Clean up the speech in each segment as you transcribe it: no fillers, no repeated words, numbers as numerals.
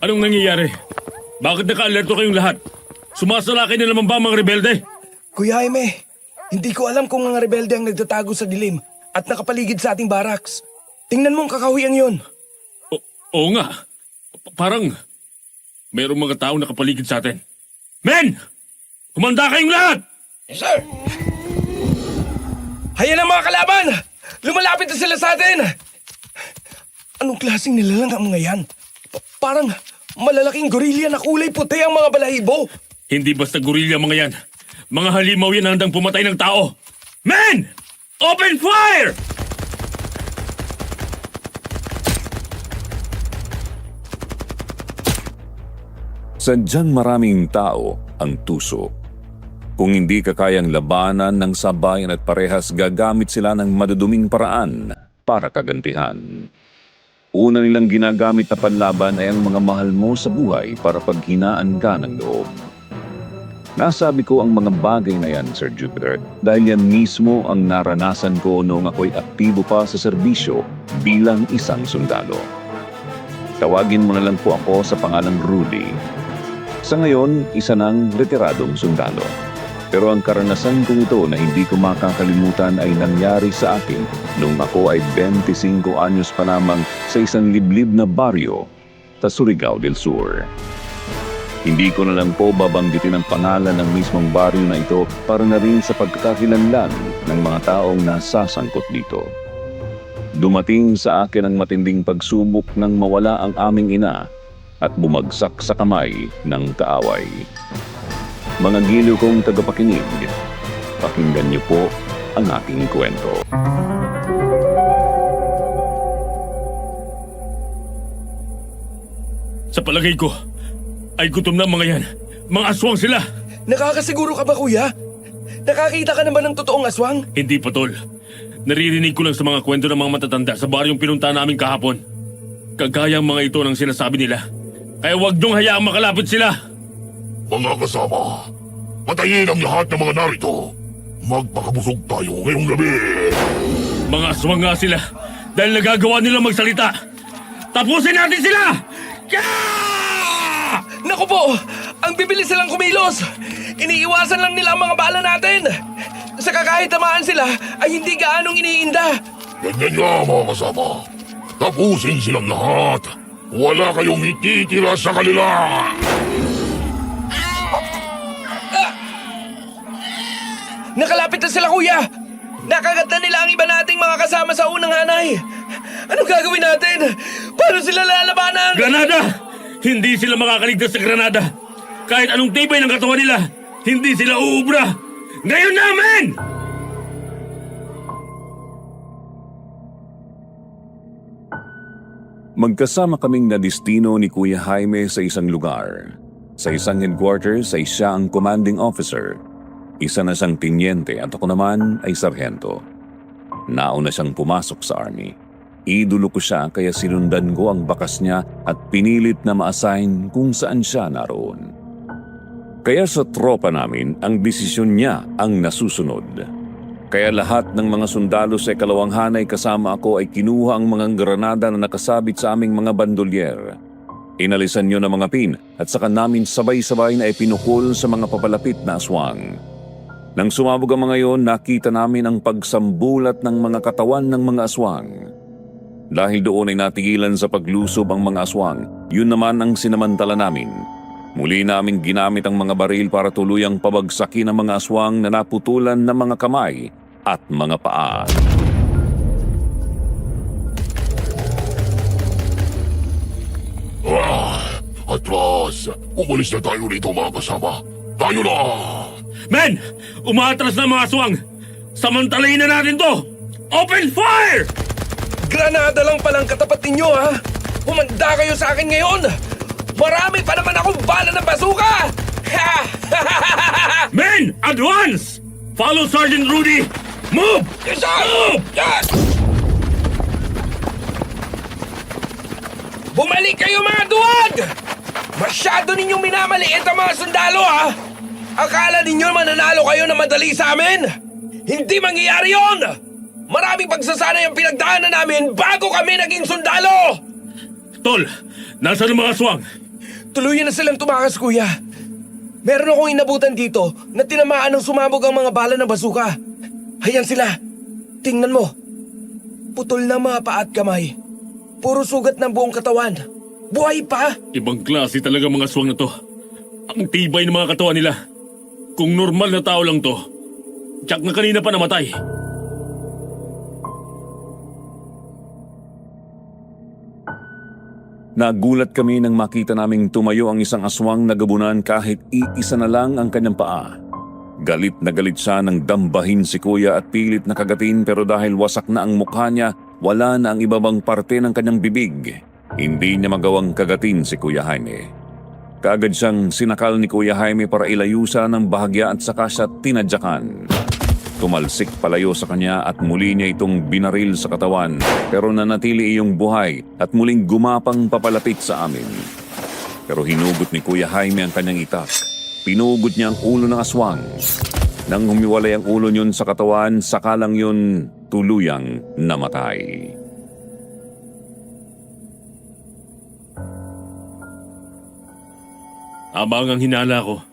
Anong nangyayari? Bakit naka-alerto kayong lahat? Sumasalakay na naman ba ang mga rebelde? Kuya Jaime, hindi ko alam kung mga rebelde ang nagtatago sa dilim at nakapaligid sa ating barracks. Tingnan mo ang kakahuyang yon. Oo nga. Parang mayroong mga tao nakapaligid sa atin. Men! Humanda kayong lahat! Yes, sir! Hayan ang mga kalaban! Lumalapit na sila sa atin! Anong klaseng nilalang ang mga yan? Parang malalaking gorilya na kulay puti ang mga balahibo. Hindi basta gorilya mga yan. Mga halimaw yan na handang pumatay ng tao. Men! Open fire! Sadyang maraming tao ang tuso. Kung hindi kakayang labanan ng sabayan at parehas gagamit sila ng maduduming paraan para kagantihan. Una nilang ginagamit na panlaban ay ang mga mahal mo sa buhay para paghinaan ka ng loob. Nasabi ko ang mga bagay na yan, Sir Jupiter, dahil yan mismo ang naranasan ko noong ako'y aktibo pa sa serbisyo bilang isang sundalo. Tawagin mo na lang po ako sa pangalang Rudy. Sa ngayon, isa ng retiradong sundalo. Pero ang karanasan kong ito na hindi ko makakalimutan ay nangyari sa akin nung ako ay 25 anyos pa lamang sa isang liblib na baryo sa Surigao del Sur. Hindi ko na lang po babanggitin ang pangalan ng mismong baryo na ito para na rin sa pagkakakilanlan ng mga taong nasasangkot dito. Dumating sa akin ang matinding pagsubok nang mawala ang aming ina at bumagsak sa kamay ng kaaway. Mga giliw kong tagapakinig, pakinggan niyo po ang aking kwento. Sa palagay ko, ay gutom na mga yan. Mga aswang sila. Nakakasiguro ka ba, kuya? Nakakita ka naman ng totoong aswang? Hindi pa, tol. Naririnig ko lang sa mga kwento ng mga matatanda sa baryong pinunta namin kahapon. Kagaya ang mga ito ng sinasabi nila. Kaya huwag niyong hayaang makalapit sila. Mga kasama, patayin ang lahat ng mga narito. Magpakabusog tayo ngayong gabi. Mga aswang nga sila dahil nagagawa nila magsalita. Tapusin natin sila! Kaya! Naku po! Ang bibilis silang kumilos! Iniiwasan lang nila ang mga bala natin! Saka kahit tamaan sila, ay hindi gaanong iniinda! Ganyan nga mga kasama. Tapusin silang lahat. Wala kayong ititira sa kanila. Nakalapit na sila, kuya! Nakagat na nila ang iba nating mga kasama sa unang hanay! Anong gagawin natin? Paano sila lalabanan? Granada! Hindi sila makakaligtas sa granada. Kahit anong tibay ng katawan nila, hindi sila uubra. Ngayon namin! Magkasama kaming nadistino ni Kuya Jaime sa isang lugar. Sa isang headquarters ay siya ang commanding officer. Isa na siyang tinyente at ako naman ay sarhento. Nauna siyang pumasok sa army. Idolo ko siya kaya sinundan ko ang bakas niya at pinilit na ma-assign kung saan siya naroon. Kaya sa tropa namin, ang desisyon niya ang nasusunod. Kaya lahat ng mga sundalo sa ikalawang hanay kasama ako ay kinuha ang mga granada na nakasabit sa aming mga bandolyer. Inalisan niyo ng mga pin at saka namin sabay-sabay na ipinukol sa mga papalapit na aswang. Nang sumabog ang mga iyon, nakita namin ang pagsambulat ng mga katawan ng mga aswang. Dahil doon ay natigilan sa paglusob ang mga aswang, yun naman ang sinamantala namin. Muli namin ginamit ang mga baril para tuluyang pabagsakin ang mga aswang na naputulan ng mga kamay at mga paa. Atras! Umalis na tayo rito mga kasama. Tayo na! Men! Umaatras na mga aswang! Samantalahin na natin to! Open fire! Granada lang palang katapat ninyo, ha? Humanda kayo sa akin ngayon! Marami pa naman akong bala ng basuka! Men! Advance! Follow Sergeant Rudy! Move! Yes, sir! Move! Yes! Bumalik kayo mga duwag! Masyado ninyong minamaliit ang mga sundalo, ha? Akala ninyo mananalo kayo na madali sa amin? Hindi mangyayari yon! Maraming pagsasanay ang pinagdaanan namin bago kami naging sundalo! Tol, nasaan ang mga aswang? Tuluyan na silang tumakas, kuya. Meron akong inabutan dito na tinamaan ng sumabog ang mga bala ng basuka. Hayan sila. Tingnan mo. Putol na mga paa at kamay. Puro sugat ng buong katawan. Buhay pa! Ibang klase talaga mga aswang na to. Ang tibay ng mga katawan nila. Kung normal na tao lang to, tiyak na kanina pa namatay. Nagulat kami nang makita naming tumayo ang isang aswang na gabunan kahit iisa na lang ang kanyang paa. Galit na galit siya nang dambahin si kuya at pilit na kagatin pero dahil wasak na ang mukha niya, wala na ang ibabang parte ng kanyang bibig. Hindi niya magawang kagatin si Kuya Jaime. Kaagad siyang sinakal ni Kuya Jaime para ilayusa ng bahagya at saka siya tinadyakan. Tumalsik palayo sa kanya at muli niya itong binaril sa katawan pero nanatili iyong buhay at muling gumapang papalapit sa amin. Pero hinugot ni Kuya Jaime ang kanyang itak. Pinugot niya ang ulo ng aswang. Nang humiwalay ang ulo niyon sa katawan, sakalang yun tuluyang namatay. Habang ang hinala ko,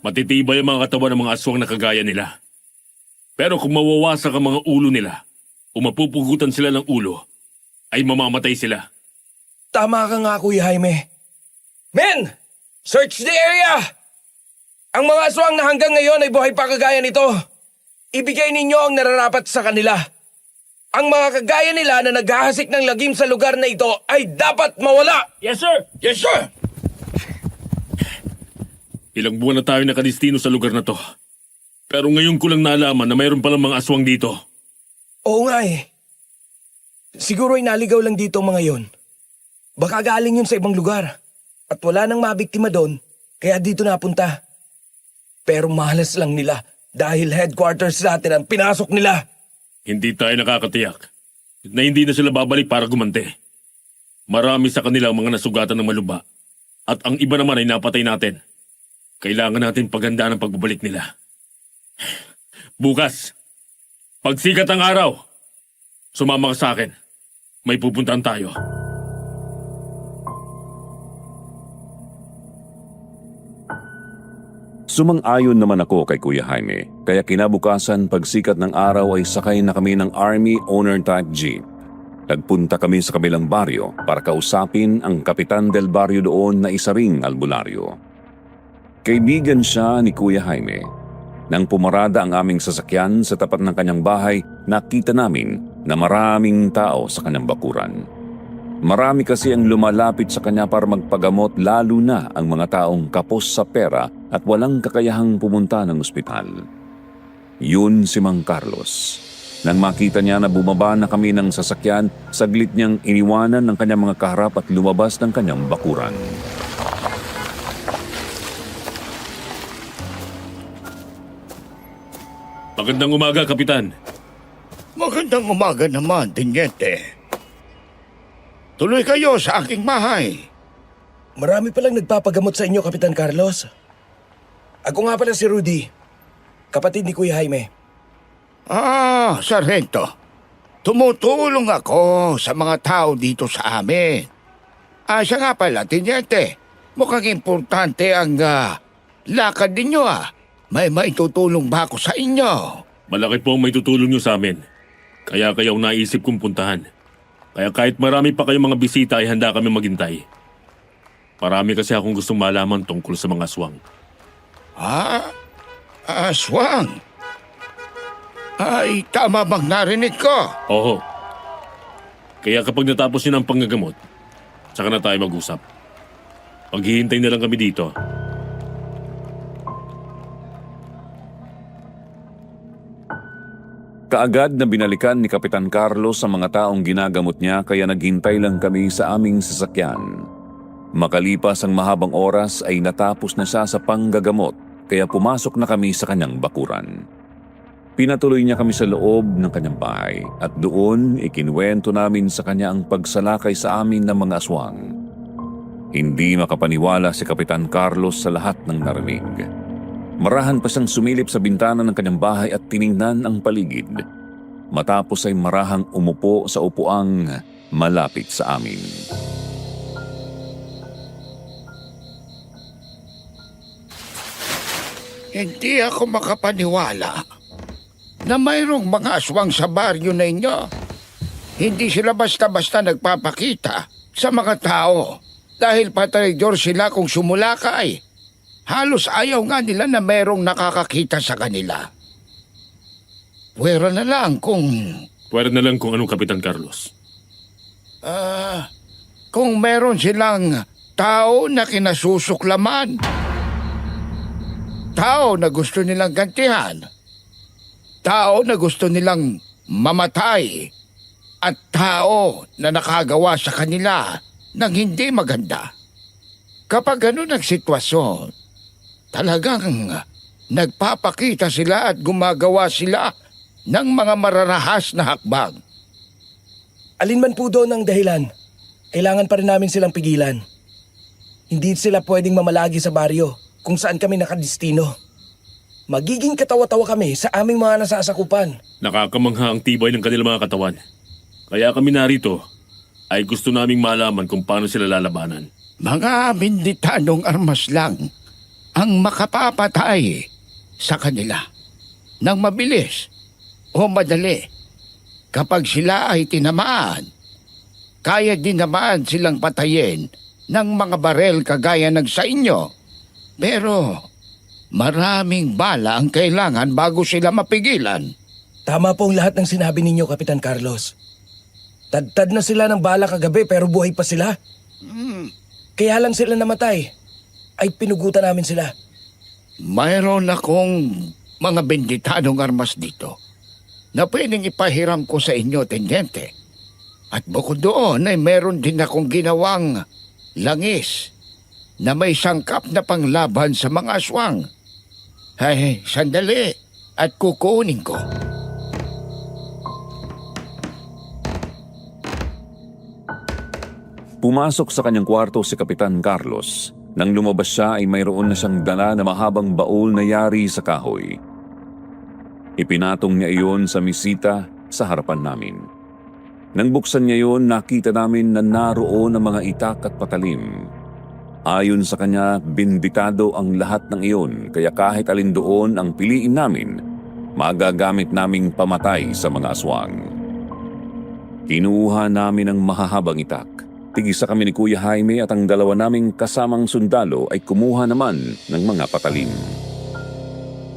matitibay ang mga katawan ng mga aswang na kagaya nila. Pero kung mawawasak ang mga ulo nila o mapupugutan sila ng ulo, ay mamamatay sila. Tama ka nga, Kuya Jaime. Men! Search the area! Ang mga aswang na hanggang ngayon ay buhay pa kagaya nito. Ibigay ninyo ang nararapat sa kanila. Ang mga kagaya nila na naghahasik ng lagim sa lugar na ito ay dapat mawala! Yes, sir! Yes, sir! Ilang buwan na tayo nakadistino sa lugar na to. Pero ngayon ko lang nalaman na mayroon palang mga aswang dito. Oo nga eh. Siguro ay naligaw lang dito ang mga yon. Baka galing yun sa ibang lugar. At wala nang mabiktima doon, kaya dito napunta. Pero mahalas lang nila dahil headquarters natin ang pinasok nila. Hindi tayo nakakatiyak na hindi na sila babalik para gumante. Marami sa kanila ang mga nasugatan ng maluba. At ang iba naman ay napatay natin. Kailangan natin paghandaan ang pagbabalik nila. Bukas, pagsikat ang araw, sumama ka sa akin. May pupuntahan tayo. Sumang-ayon naman ako kay Kuya Jaime, kaya kinabukasan pagsikat ng araw ay sakay na kami ng Army Owner-type jeep. Nagpunta kami sa kabilang baryo para kausapin ang kapitan del baryo doon na isa ring albularyo. Kaibigan siya ni Kuya Jaime. Nang pumarada ang aming sasakyan sa tapat ng kanyang bahay, nakita namin na maraming tao sa kanyang bakuran. Marami kasi ang lumalapit sa kanya para magpagamot, lalo na ang mga taong kapos sa pera at walang kakayahang pumunta ng ospital. Yun si Mang Carlos. Nang makita niya na bumaba na kami ng sasakyan, saglit niyang iniwanan ng kanyang mga kaharap at lumabas ng kanyang bakuran. Magandang umaga, Kapitan. Magandang umaga naman, Teniente. Tuloy kayo sa aking bahay. Marami palang nagpapagamot sa inyo, Kapitan Carlos. Ako nga pala si Rudy, kapatid ni Kuya Jaime. Sargento. Tumutulong ako sa mga tao dito sa amin. Siya nga pala, Teniente. Mukhang importante ang lakad ninyo May maitutulong ba ako sa inyo? Malaki po ang may tutulong niyo sa amin. Kaya kayaw naisip kong puntahan. Kaya kahit marami pa kayong mga bisita ay handa kami maghintay. Marami kasi akong gustong malaman tungkol sa mga aswang. Aswang? Ay, tama bang narinig ko? Oo. Kaya kapag natapos niyo ng panggagamot, saka na tayo mag-usap. Maghihintay na lang kami dito. Kaagad na binalikan ni Kapitan Carlos ang mga taong ginagamot niya kaya naghintay lang kami sa aming sasakyan. Makalipas ang mahabang oras ay natapos na siya sa panggagamot kaya pumasok na kami sa kanyang bakuran. Pinatuloy niya kami sa loob ng kanyang bahay at doon ikinuwento namin sa kanya ang pagsalakay sa amin ng mga aswang. Hindi makapaniwala si Kapitan Carlos sa lahat ng narinig. Marahan pa siyang sumilip sa bintana ng kanyang bahay at tiningnan ang paligid. Matapos ay marahang umupo sa upuang malapit sa amin. Hindi ako makapaniwala na mayroong mga aswang sa baryo na inyo. Hindi sila basta-basta nagpapakita sa mga tao dahil patraidor sila kung sumulakay. Halos ayaw nga nila na mayroong nakakakita sa kanila. Pwera na lang kung Anong Kapitan Carlos. kung meron silang tao na kinasusuklaman. Tao na gusto nilang gantihan. Tao na gusto nilang mamatay. At tao na nakagawa sa kanila ng hindi maganda. Kapag ganun ang sitwasyon, talagang nagpapakita sila at gumagawa sila ng mga mararahas na hakbang. Alin man po doon ang dahilan, kailangan pa rin namin silang pigilan. Hindi sila pwedeng mamalagi sa baryo kung saan kami nakadistino. Magiging katawa-tawa kami sa aming mga nasasakupan. Nakakamangha ang tibay ng kanilang mga katawan. Kaya kami narito ay gusto naming malaman kung paano sila lalabanan. Mga binditanong armas lang ang makapapatay sa kanila ng mabilis o madali. Kapag sila ay tinamaan, kaya din naman silang patayin ng mga barel kagaya ng sa inyo. Pero maraming bala ang kailangan bago sila mapigilan. Tama po ang lahat ng sinabi ninyo, Kapitan Carlos. Tad-tad na sila ng bala kagabi pero buhay pa sila. Kaya lang sila namatay. Ay pinugutan namin sila. Mayroon akong mga binditanong armas dito na pwedeng ipahiram ko sa inyo, Teniente. At bukod doon ay meron din akong ginawang langis na may sangkap na panglaban sa mga aswang. Ay, sandali at kukunin ko. Pumasok sa kanyang kwarto si Kapitan Carlos. Nang lumabas siya ay mayroon na siyang dala na mahabang baul na yari sa kahoy. Ipinatong niya iyon sa misita sa harapan namin. Nang buksan niya iyon, nakita namin na naroon ang mga itak at patalim. Ayon sa kanya, bindikado ang lahat ng iyon, kaya kahit alin doon ang piliin namin, magagamit naming pamatay sa mga aswang. Kinuha namin ang mahahabang itak. Tigisa kami ni Kuya Jaime at ang dalawa naming kasamang sundalo ay kumuha naman ng mga patalim.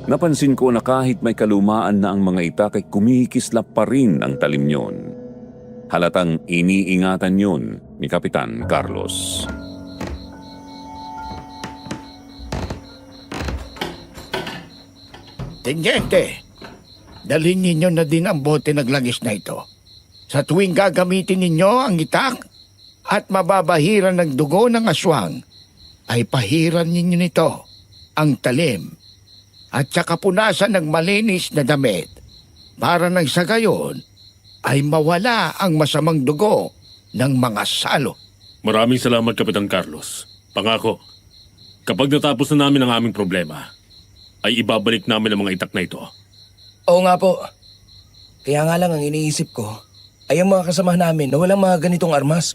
Napansin ko na kahit may kalumaan na ang mga itak ay kumikislap pa rin ang talim niyon. Halatang iniingatan yun ni Kapitan Carlos. Teniente, dalhin ninyo na din ang bote ng langis na ito. Sa tuwing gagamitin ninyo ang itak at mababahiran ng dugo ng aswang, ay pahiran ninyo nito ang talim at saka punasan ng malinis na damit para nang sa gayon ay mawala ang masamang dugo ng mga salo. Maraming salamat, Kapitan Carlos. Pangako, kapag natapos na namin ang aming problema, ay ibabalik namin ang mga itak na ito. Oo nga po. Kaya nga lang ang iniisip ko ay ang mga kasama namin na walang mga ganitong armas.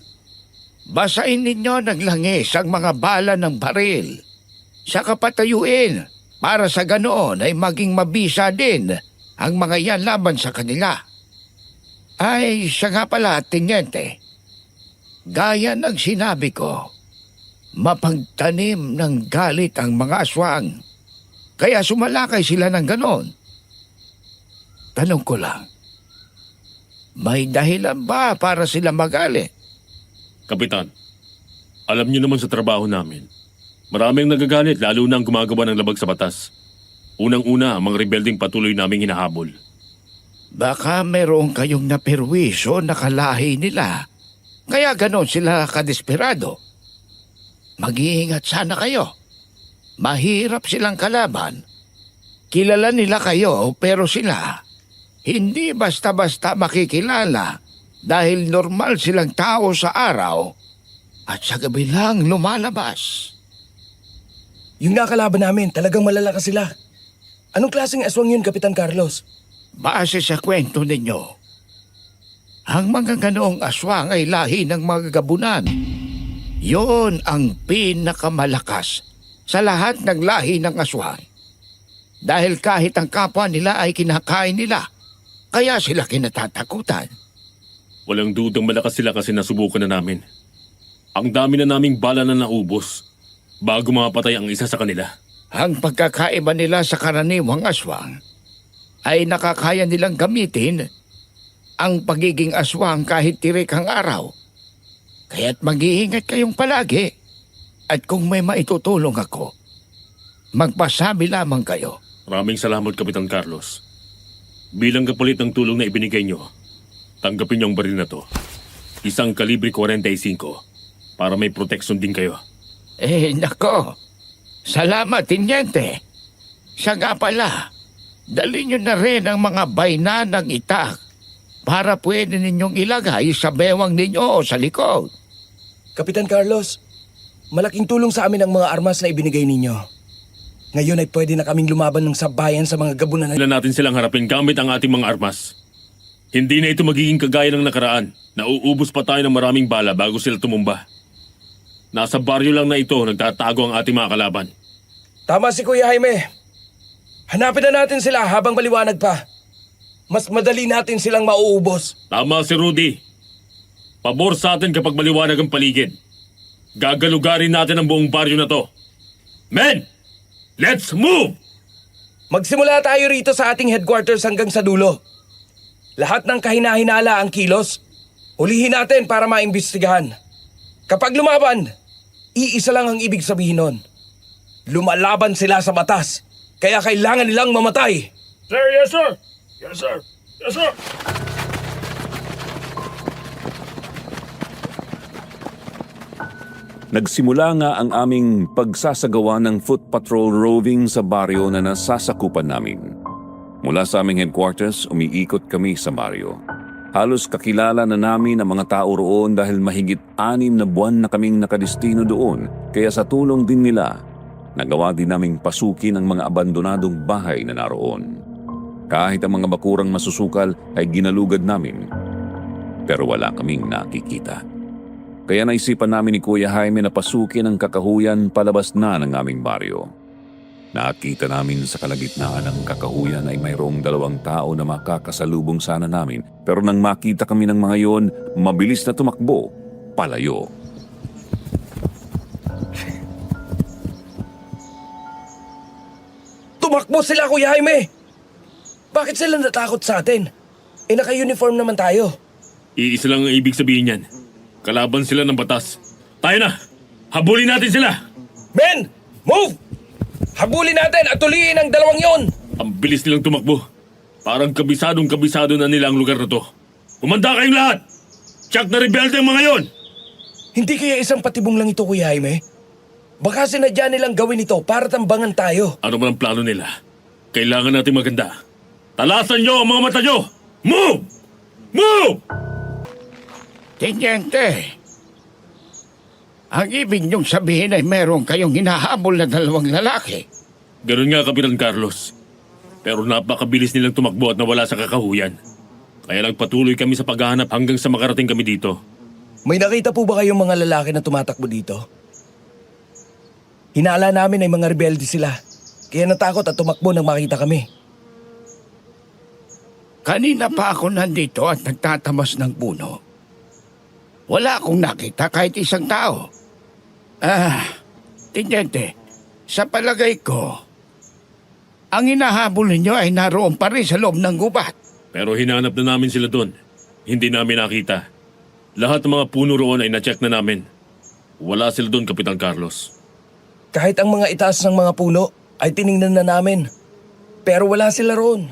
Basain ninyo ng langis ang mga bala ng baril. Saka patayuin para sa ganoon ay maging mabisa din ang mga yan laban sa kanila. Ay, siya nga pala, Teniente. Gaya ng sinabi ko, mapagtanim ng galit ang mga aswang. Kaya sumalakay sila ng ganon. Tanong ko lang, may dahilan ba para sila magalit? Kapitan, alam niyo naman sa trabaho namin, maraming nagagalit lalo na ang gumagawa ng labag sa batas. Unang-una, ang mga rebelding patuloy naming hinahabol. Baka meron kayong naperwiso na kalahi nila. Kaya ganon sila kadesperado. Mag-iingat sana kayo. Mahirap silang kalaban. Kilala nila kayo pero sila hindi basta-basta makikilala dahil normal silang tao sa araw at sa gabi lang lumalabas. Yung nakalaban namin, talagang malalakas sila. Anong klaseng aswang yun, Kapitan Carlos? Base sa kwento ninyo, ang mga ganoong aswang ay lahi ng mga gabunan. Yon ang pinakamalakas sa lahat ng lahi ng aswang. Dahil kahit ang kapwa nila ay kinakain nila, kaya sila kinatatakutan. Walang dudang malakas sila kasi nasubukan na namin. Ang dami na naming bala na naubos bago mapatay ang isa sa kanila. Ang pagkakaiba nila sa karaniwang aswang ay nakakaya nilang gamitin ang pagiging aswang kahit tirik ang araw. Kaya't mag-iingat kayong palagi. At kung may maitutulong ako, magpasabi lamang kayo. Maraming salamat, Kapitan Carlos. Bilang kapalit ng tulong na ibinigay nyo, tanggapin niyo ang baril na to. Isang kalibre 45 para may proteksyon din kayo. Nako. Salamat, Tiniente. Siya nga pala, dali nyo na rin ang mga bayna ng itak para pwede ninyong ilagay sa bewang ninyo o sa likod. Kapitan Carlos, malaking tulong sa amin ang mga armas na ibinigay ninyo. Ngayon ay pwede na kaming lumaban ng sabayan sa mga gabunan na... Kailan natin silang harapin gamit ang ating mga armas. Hindi na ito magiging kagaya ng nakaraan. Nauubos pa tayo ng maraming bala bago sila tumumba. Nasa baryo lang na ito nagtatago ang ating mga kalaban. Tama si Kuya Jaime. Hanapin na natin sila habang maliwanag pa. Mas madali natin silang mauubos. Tama si Rudy. Pabor sa atin kapag maliwanag ang paligid. Gagalugarin natin ang buong baryo na to. Men! Let's move! Magsimula tayo rito sa ating headquarters hanggang sa dulo. Lahat ng kahinahinala ang kilos, hulihin natin para maimbestigahan. Kapag lumaban, iisa lang ang ibig sabihin nun. Lumalaban sila sa batas, kaya kailangan nilang mamatay. Sir, yes sir! Yes sir! Yes sir! Nagsimula nga ang aming pagsasagawa ng foot patrol roving sa baryo na nasasakupan namin. Mula sa aming headquarters, umiikot kami sa baryo. Halos kakilala na namin ang mga tao roon dahil mahigit 6 na buwan na kaming nakadestino doon, kaya sa tulong din nila, nagawa din naming pasukin ang mga abandonadong bahay na naroon. Kahit ang mga bakurang masusukal ay ginalugad namin, pero wala kaming nakikita. Kaya naisipan namin ni Kuya Jaime na pasukin ang kakahuyan palabas na ng aming baryo. Nakita namin sa kalagitnaan ng kakahuyan ay mayroong 2 tao na makakasalubong sana namin, pero nang makita kami ng mga yon, mabilis na tumakbo, palayo. Tumakbo sila, Kuya Jaime! Bakit sila natakot sa atin? Naka-uniform naman tayo. Iisa lang ang ibig sabihin yan. Kalaban sila ng batas. Tayo na! Habulin natin sila! Men! Move! Habulin natin at tuliin ang 2 yon! Ang bilis nilang tumakbo. Parang kabisadong-kabisado na nila ang lugar na to. Kumanda kayong lahat! Tsak na rebelde ang mga yon! Hindi kaya isang patibong lang ito, Kuya Jaime? Baka sinadya nilang gawin ito para tambangan tayo. Ano man ang plano nila? Kailangan natin maganda. Talasan nyo ang mga mata nyo! Move! Move! Tiniente, ang ibig niyong sabihin ay meron kayong hinahabol na 2 lalaki. Ganun nga, Kapitan Carlos. Pero napakabilis nilang tumakbo at nawala sa kakahuyan. Kaya nagpatuloy kami sa paghahanap hanggang sa makarating kami dito. May nakita po ba kayong mga lalaki na tumatakbo dito? Hinala namin ay mga rebelde sila. Kaya natakot at tumakbo nang makita kami. Kanina pa ako nandito at nagtatamas ng puno. Wala akong nakita kahit isang tao. Tiniente, sa palagay ko, ang hinahabol ninyo ay naroon pa rin sa loob ng gubat. Pero hinanap na namin sila doon. Hindi namin nakita. Lahat ng mga puno roon ay na-check na namin. Wala sila doon, Kapitan Carlos. Kahit ang mga itaas ng mga puno ay tiningnan na namin. Pero wala sila roon.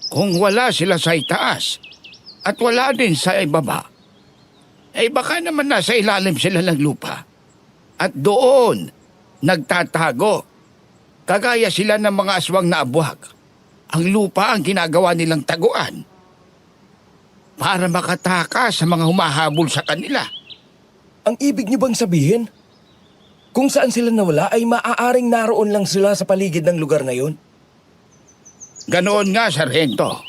Kung wala sila sa itaas at wala din sa ibaba, baka naman nasa ilalim sila ng lupa. At doon, nagtatago. Kagaya sila ng mga aswang na abwag. Ang lupa ang ginagawa nilang taguan para makatakas sa mga humahabol sa kanila. Ang ibig niyo bang sabihin? Kung saan sila nawala ay maaaring naroon lang sila sa paligid ng lugar na yun? Ganoon nga, Sargento.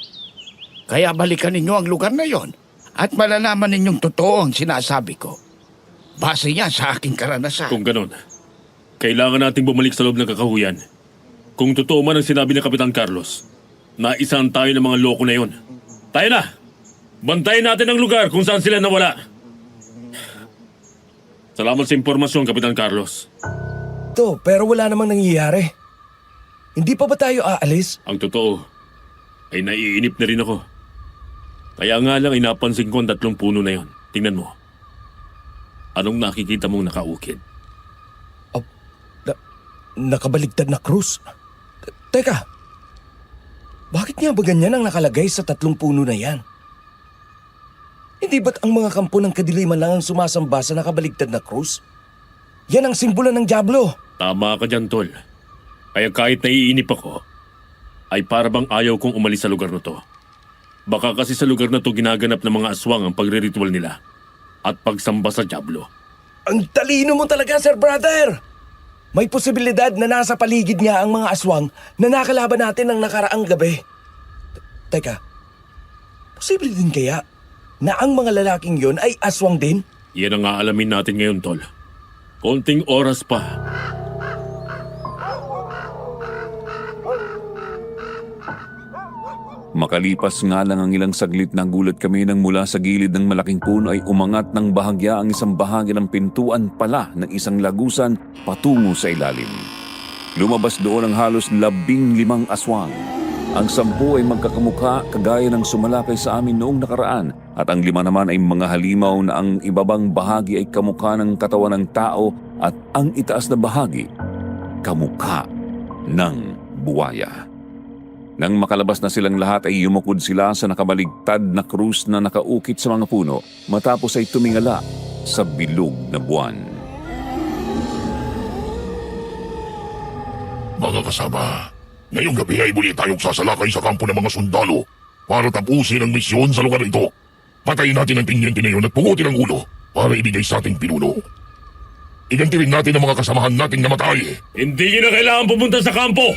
Kaya balikan ninyo ang lugar na yon at malalaman ninyong totoo ang sinasabi ko. Base niya sa aking karanasan. Kung ganun, Kailangan nating bumalik sa loob ng kakahuyan. Kung totoo man ang sinabi ni Kapitan Carlos, naisahan tayo ng mga loko na yon. Tayo na! Bantayan natin ang lugar kung saan sila nawala. Salamat sa impormasyon, Kapitan Carlos. To, pero wala namang nangyayari. Hindi pa ba tayo aalis? Ang totoo ay naiinip na rin ako. Kaya nga lang inapansin ko ang 3 puno na yon. Tingnan mo. Anong nakikita mong nakaukit? Nakabaligtad na krus. Teka, bakit nga ba ganyan ang nakalagay sa 3 puno na yan? Hindi ba't ang mga kampo ng kadiliman lang ang sumasamba sa nakabaligtad na krus? Yan ang simbolo ng Diablo. Tama ka dyan, Tol. Kaya kahit naiinip ako, ay para bang ayaw kong umalis sa lugar na to. Baka kasi sa lugar na to ginaganap ng mga aswang ang pagre-ritual nila at pagsamba sa Diablo. Ang talino mo talaga, Sir Brother! May posibilidad na nasa paligid niya ang mga aswang na nakalaban natin ng nakaraang gabi. Teka, posible din kaya na ang mga lalaking yon ay aswang din? Yan ang aalamin natin ngayon, Tol. Konting oras pa. Makalipas nga lang ang ilang saglit na gulat kami nang mula sa gilid ng malaking puno ay umangat ng bahagya ang isang bahagi ng pintuan pala ng isang lagusan patungo sa ilalim. Lumabas doon ang halos 15 aswang. Ang 10 ay magkakamukha kagaya ng sumalakay sa amin noong nakaraan at ang 5 naman ay mga halimaw na ang ibabang bahagi ay kamukha ng katawan ng tao at ang itaas na bahagi kamukha ng buwaya. Nang makalabas na silang lahat ay yumukod sila sa nakabaligtad na krus na nakaukit sa mga puno matapos ay tumingala sa bilog na buwan. Mga kasama, ngayong gabi ay muli tayong sasalakay sa kampo ng mga sundalo para tapusin ang misyon sa lugar ito. Patayin natin ang tinyente na yun at pungutin ang ulo para ibigay sa ating pinuno. Iganti rin natin ang mga kasamahan nating namatay. Hindi nyo na kailangan pumunta sa kampo!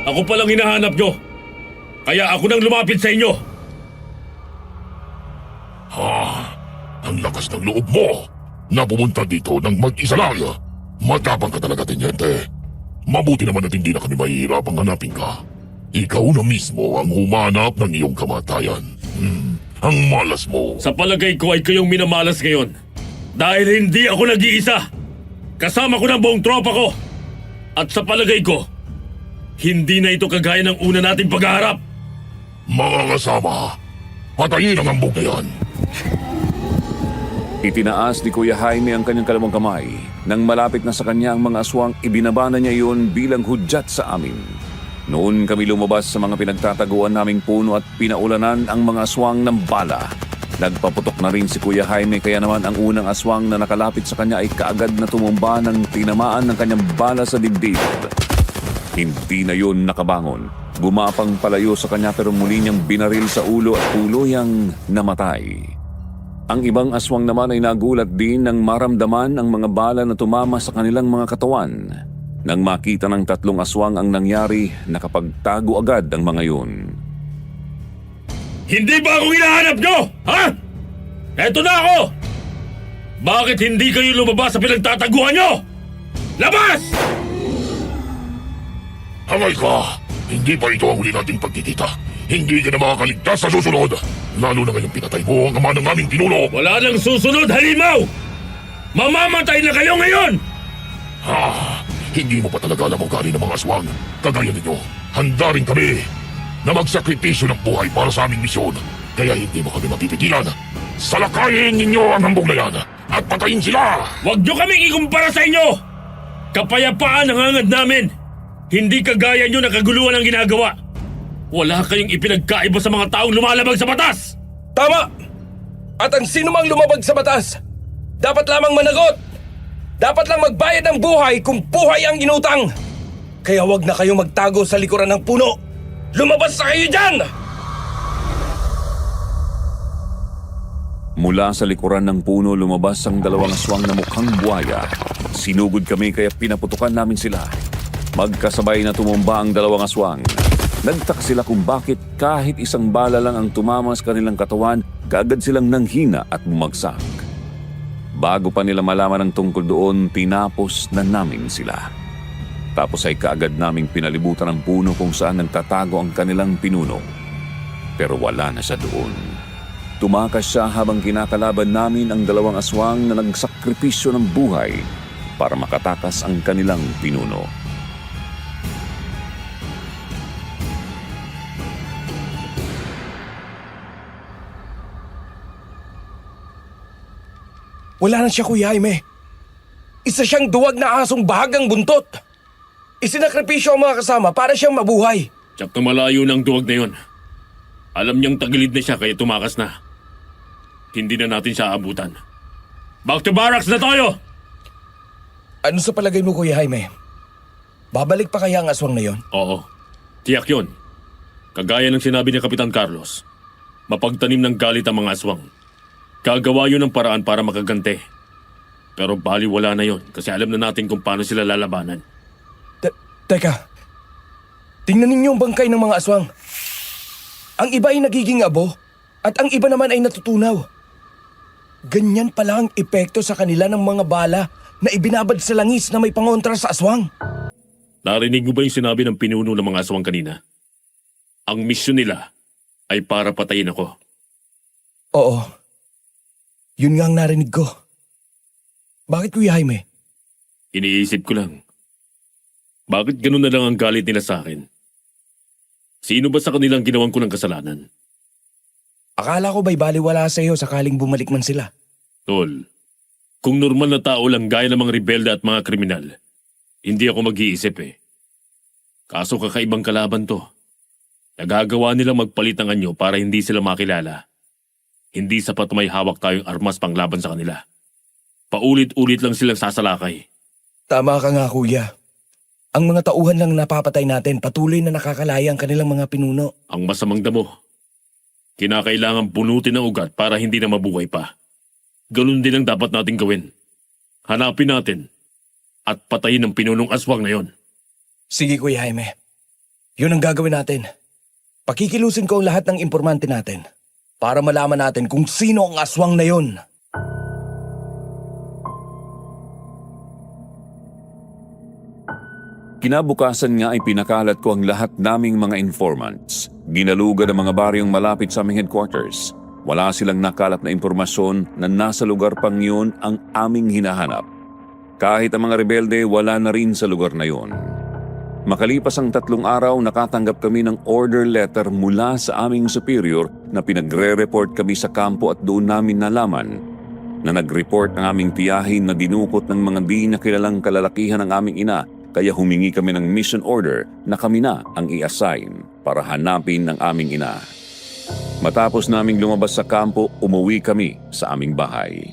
Ako palang hinahanap nyo. Kaya ako nang lumapit sa inyo. Ang lakas ng loob mo na pumunta dito ng mag-isa lang. Matapang ka talaga, Tenyente. Mabuti naman at hindi na kami mahihirapang hanapin ka. Ikaw na mismo ang humanap ng iyong kamatayan. Ang malas mo. Sa palagay ko ay kayong minamalas ngayon. Dahil hindi ako nag-iisa. Kasama ko ng buong tropa ko. At sa palagay ko, hindi na ito kagaya ng una nating paghaharap. Mga kasama, patayin ang hambog na yan. Itinaas ni Kuya Jaime ang kanyang kalawang kamay. Nang malapit na sa kanya ang mga aswang, ibinaba na niya yun bilang hudyat sa amin. Noon kami lumabas sa mga pinagtataguan naming puno at pinaulanan ang mga aswang ng bala. Nagpaputok na rin si Kuya Jaime kaya naman ang unang aswang na nakalapit sa kanya ay kaagad na tumumba ng tinamaan ng kanyang bala sa dibdib. Hindi na yun nakabangon. Gumapang palayo sa kanya pero muli niyang binaril sa ulo at tuluyang namatay. Ang ibang aswang naman ay nagulat din nang maramdaman ang mga bala na tumama sa kanilang mga katawan. Nang makita ng 3 aswang ang nangyari, nakapagtago agad ang mga yun. Hindi ba ako hinahanap nyo? Ha? Eto na ako! Bakit hindi kayo lumabas sa pinagtataguan nyo? Labas! Hangay ka! Hindi pa ito ang huli nating pagkikita. Hindi ka na makakaligtas sa susunod. Lalo na ngayong pinatay mo ang ama ng aming tinulo. Wala nang susunod, halimaw! Mamamatay na kayo ngayon! Hindi mo pa talaga alam ang ugali ng mga aswang. Kagaya ninyo, handa rin kami na magsakripisyo ng buhay para sa aming misyon. Kaya hindi mo kami mapipigilan. Salakayin ninyo ang hambog na yan at patayin sila! Huwag nyo kaming ikumpara sa inyo! Kapayapaan ang hangad namin! Hindi kagaya nyo na kaguluhan ang ginagawa. Wala kayong ipinagkaiba sa mga taong lumalabag sa batas! Tama! At ang sino mang lumabag sa batas, dapat lamang managot! Dapat lang magbayad ng buhay kung buhay ang inutang! Kaya wag na kayo magtago sa likuran ng puno! Lumabas na kayo dyan! Mula sa likuran ng puno lumabas ang 2 aswang na mukhang buwaya. Sinugod kami kaya pinaputukan namin sila. Magkasabay na tumumba ang 2 aswang. Nagtaka sila kung bakit kahit isang bala lang ang tumama sa kanilang katawan, kaagad silang nanghina at bumagsak. Bago pa nila malaman ang tungkol doon, tinapos na namin sila. Tapos ay kaagad naming pinalibutan ang puno kung saan nagtatago ang kanilang pinuno. Pero wala na siya doon. Tumakas siya habang kinakalaban namin ang dalawang aswang na nagsakripisyo ng buhay para makatakas ang kanilang pinuno. Wala na siya, Kuya Jaime. Isa siyang duwag na asong bahagang buntot. Isinakripisyo ang mga kasama para siyang mabuhay. Tsak na malayo ng duwag na yun. Alam niyang tagilid na siya kaya tumakas na. Hindi na natin siya abutan. Back to barracks na tayo! Ano sa palagay mo, Kuya Jaime? Babalik pa kaya ang aswang na yon? Oo, tiyak yun. Kagaya ng sinabi ni Kapitan Carlos, mapagtanim ng galit ang mga aswang. Gagawa yun ng paraan para makagante. Pero baliwala na yun kasi alam na natin kung paano sila lalabanan. Teka, tingnan ninyo ang bangkay ng mga aswang. Ang iba ay nagiging abo at ang iba naman ay natutunaw. Ganyan pala ang epekto sa kanila ng mga bala na ibinabad sa langis na may pangontra sa aswang. Narinig mo ba yung sinabi ng pinuno ng mga aswang kanina? Ang misyon nila ay para patayin ako. Oo. Yun nga ang narinig ko. Bakit, Kuya Jaime? Iniisip ko lang. Bakit ganun na lang ang galit nila sa akin? Sino ba sa kanilang ginawan ko ng kasalanan? Akala ko ba'y baliwala sa iyo sakaling bumalik man sila? Tol, kung normal na tao lang gaya ng mga rebelde at mga kriminal, hindi ako mag-iisip eh. Kaso kakaibang kalaban to. Nagagawa nilang magpalit ng anyo para hindi sila makilala. Hindi sapat may hawak tayong armas panglaban sa kanila. Paulit-ulit lang silang sasalakay. Tama ka nga, Kuya. Ang mga tauhan lang napapatay natin patuloy na nakakalaya ang kanilang mga pinuno. Ang masamang damo. Kinakailangan bunutin ang ugat para hindi na mabuhay pa. Ganun din ang dapat nating gawin. Hanapin natin at patayin ang pinunong aswang na yon. Sige, Kuya Jaime. Yun ang gagawin natin. Pakikilusin ko ang lahat ng impormante natin para malaman natin kung sino ang aswang na yon. Kinabukasan nga ay pinakalat ko ang lahat naming mga informants. Ginalugan ang mga baryong malapit sa aming headquarters. Wala silang nakalap na impormasyon na nasa lugar pang yun ang aming hinahanap. Kahit ang mga rebelde, wala na rin sa lugar na yun. Makalipas ang 3 araw, nakatanggap kami ng order letter mula sa aming superior na pinagre-report kami sa kampo at doon namin nalaman na nag-report ang aming tiyahin na dinukot ng mga di nakilalang kalalakihan ng aming ina. Kaya humingi kami ng mission order na kami na ang i-assign para hanapin ng aming ina. Matapos naming lumabas sa kampo, umuwi kami sa aming bahay.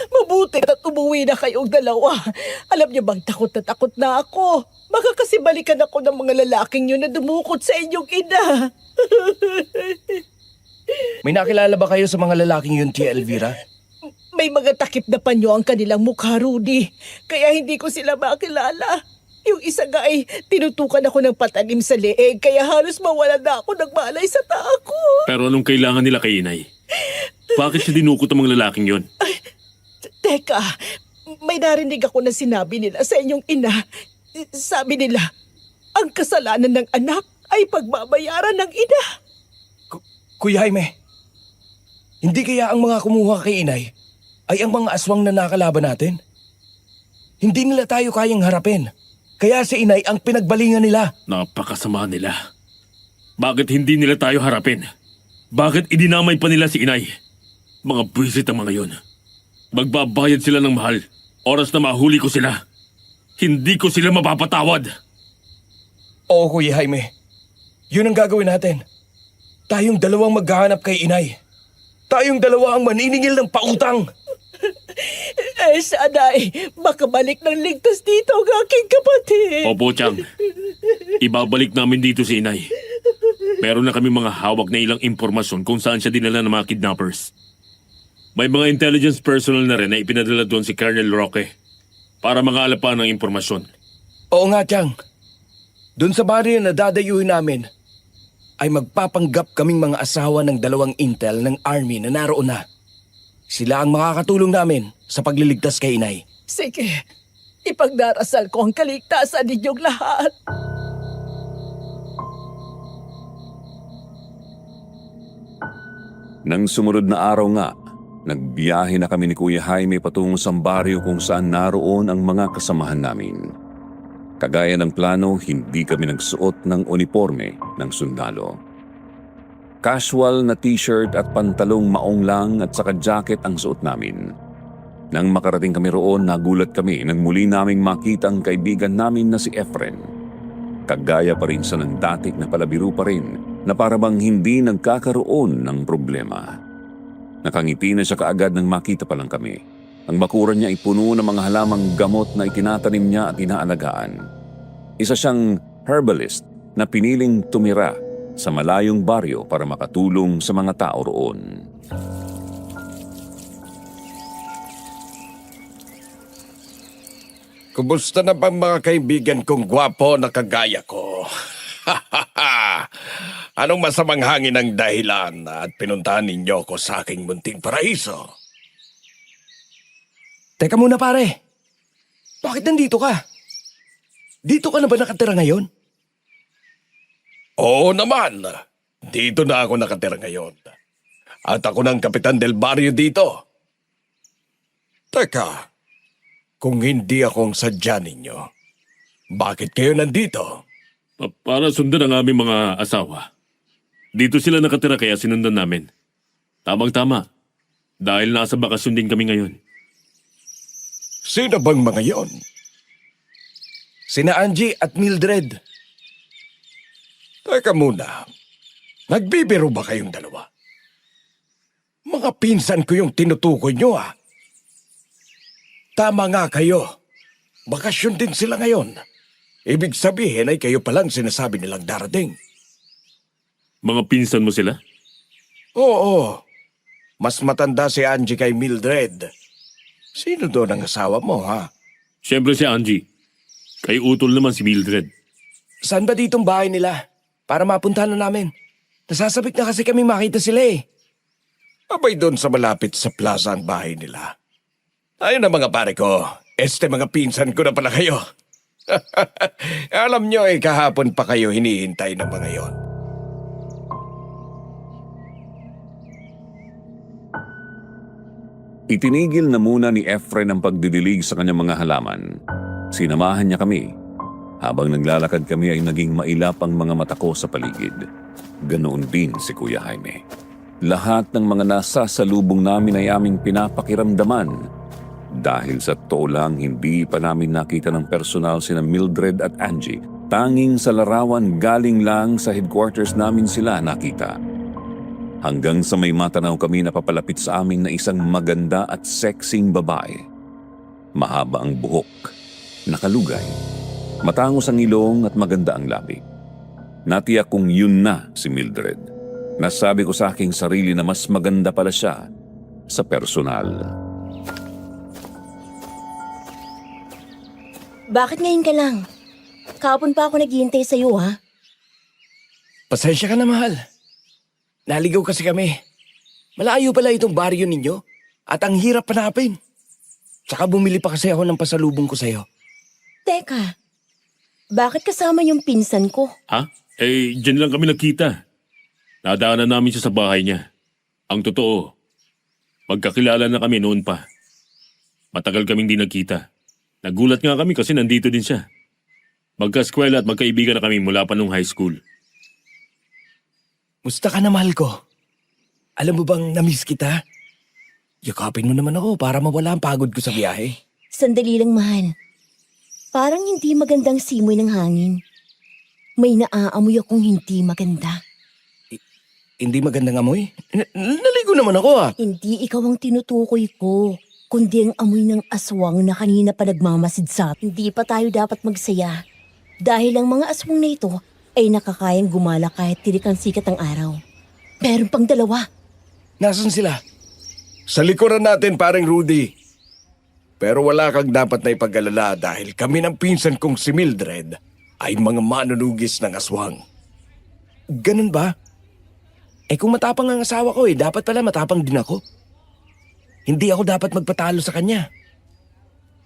Mabuti at umuwi na kayong dalawa. Alam niyo bang takot na ako? Baka kasi balikan ako ng mga lalaking yun na dumukot sa inyong ina. May nakilala ba kayo sa mga lalaking yun, Tia Elvira? May mga takip na panyo ang kanilang mukha, Rudy. Kaya hindi ko sila makilala. Yung isa nga ay tinutukan ako ng patalim sa leeg kaya halos mawala na ako ng malay sa taa ko. Pero anong kailangan nila kay inay? Bakit siya dinukot ang mga lalaking yon? Teka, may narinig ako na sinabi nila sa inyong ina. Sabi nila, ang kasalanan ng anak ay pagbabayaran ng ina. Kuya Jaime, hindi kaya ang mga kumuha kay inay ay ang mga aswang na nakalaban natin? Hindi nila tayo kayang harapin. Kaya si inay ang pinagbalingan nila. Napakasama nila. Bakit hindi nila tayo harapin? Bakit idinamay pa nila si inay? Mga buwisit ang mga yun. Magbabayad sila ng mahal. Oras na mahuli ko sila. Hindi ko sila mapapatawad. Oo, Kuya Jaime. Yun ang gagawin natin. Tayong dalawang maghahanap kay inay. Tayong dalawa ang maniningil ng pautang. Sana ay makabalik ng ligtas dito ang aking kapatid. Opo, Chang. Ibabalik namin dito si inay. Meron na kami mga hawak na ilang impormasyon kung saan siya dinala ng mga kidnappers. May mga intelligence personnel na rin na ipinadala doon si Colonel Roque para mangalap pa ng impormasyon. Oo nga, Chang. Doon sa baryo na dadayuhin namin, ay magpapanggap kaming mga asawa ng 2 intel ng army na naroon na. Sila ang makakatulong namin sa pagliligtas kay inay. Sige, ipagdarasal ko ang kaligtasan ninyong lahat. Nang sumunod na araw nga, nagbiyahe na kami ni Kuya Jaime patungo sa baryo kung saan naroon ang mga kasamahan namin. Kagaya ng plano, hindi kami nagsuot ng uniforme ng sundalo. Casual na t-shirt at pantalong maong lang at saka jacket ang suot namin. Nang makarating kami roon, nagulat kami nang muli naming makita ang kaibigan namin na si Efren. Kagaya pa rin sa ng dati na palabiro pa rin na para bang hindi nagkakaroon ng problema. Nakangiti na siya kaagad nang makita pa lang kami. Ang bakuran niya ay puno ng mga halamang gamot na itinatanim niya at inaalagaan. Isa siyang herbalist na piniling tumira sa malayong baryo para makatulong sa mga tao roon. Kumusta na bang mga kaibigan kong gwapo na kagaya ko? Anong masamang hangin ang dahilan at pinuntahan ninyo ko sa aking munting paraiso? Teka muna pare, bakit nandito ka? Dito ka na ba nakatira ngayon? Oo naman, dito na ako nakatira ngayon. At ako ng Kapitan del Barrio dito. Teka, kung hindi ako ang sadya ninyo, bakit kayo nandito? Para sundan ang aming mga asawa. Dito sila nakatira kaya sinundan namin. Tamang-tama. Dahil nasa bakasyon din kami ngayon. Sino bang mga yon? Sina Angie at Mildred. Teka muna, nagbibiro ba kayong dalawa? Mga pinsan ko yung tinutukoy nyo ah. Tama nga kayo. Bakasyon din sila ngayon. Ibig sabihin ay kayo palang sinasabi nilang darating. Mga pinsan mo sila? Oo. Mas matanda si Angie kay Mildred. Sino doon ang asawa mo, ha? Siyempre si Angie. Kay utol naman si Mildred. Saan ba ditong bahay nila? Para mapuntahan na namin. Nasasabik na kasi kami makita sila eh. Abay doon sa malapit sa plaza ang bahay nila. Ayun na mga pare ko. Mga pinsan ko na pala kayo. Alam nyo eh, kahapon pa kayo hinihintay ng mga yon. Itinigil na muna ni Efren ang pagdidilig sa kanyang mga halaman. Sinamahan niya kami. Habang naglalakad kami ay naging mailap ang mga mata ko sa paligid. Ganoon din si Kuya Jaime. Lahat ng mga nasa salubong namin ay aming pinapakiramdaman. Dahil sa totoo lang, hindi pa namin nakita ng personal sina Mildred at Angie. Tanging sa larawan galing lang sa headquarters namin sila nakita. Hanggang sa may matanaw kami na papalapit sa amin na isang maganda at sexing babae. Mahaba ang buhok, nakalugay, matangos ang ilong at maganda ang labi. Natiyak kong yun na si Mildred. Nasabi ko sa aking sarili na mas maganda pala siya sa personal. Bakit ngayon ka lang? Kahapon pa ako naghihintay sa'yo, ha? Pasensya ka na, mahal. Naligaw kasi kami. Malayo pala itong baryo ninyo at ang hirap hanapin. Tsaka bumili pa kasi ako ng pasalubong ko sa'yo. Teka, bakit kasama yung pinsan ko? Ha? Diyan lang kami nakita. Nadaanan namin siya sa bahay niya. Ang totoo, magkakilala na kami noon pa. Matagal kaming di nagkita. Nagulat nga kami kasi nandito din siya. Magka-eskwela at magkaibigan na kami mula pa nung high school. Musta ka na, mahal ko? Alam mo bang namiss kita? Yakapin mo naman ako para mawala ang pagod ko sa biyahe. Sandali lang, mahal. Parang hindi magandang simoy ng hangin. May naaamoy akong hindi maganda. Hindi magandang amoy? Naligo naman ako ah. Hindi ikaw ang tinutukoy ko, kundi ang amoy ng aswang na kanina pa nagmamasid sa atin. Hindi pa tayo dapat magsaya. Dahil ang mga aswang na ito ay nakakayang gumala kahit tirik ang sikat ng araw. Meron pang 2. Nasaan sila? Sa likuran natin, parang Rudy. Pero wala kang dapat na ipag-alala dahil kami ng pinsan kong si Mildred ay mga manunugis ng aswang. Ganun ba? Eh kung matapang ang asawa ko dapat pala matapang din ako. Hindi ako dapat magpatalo sa kanya.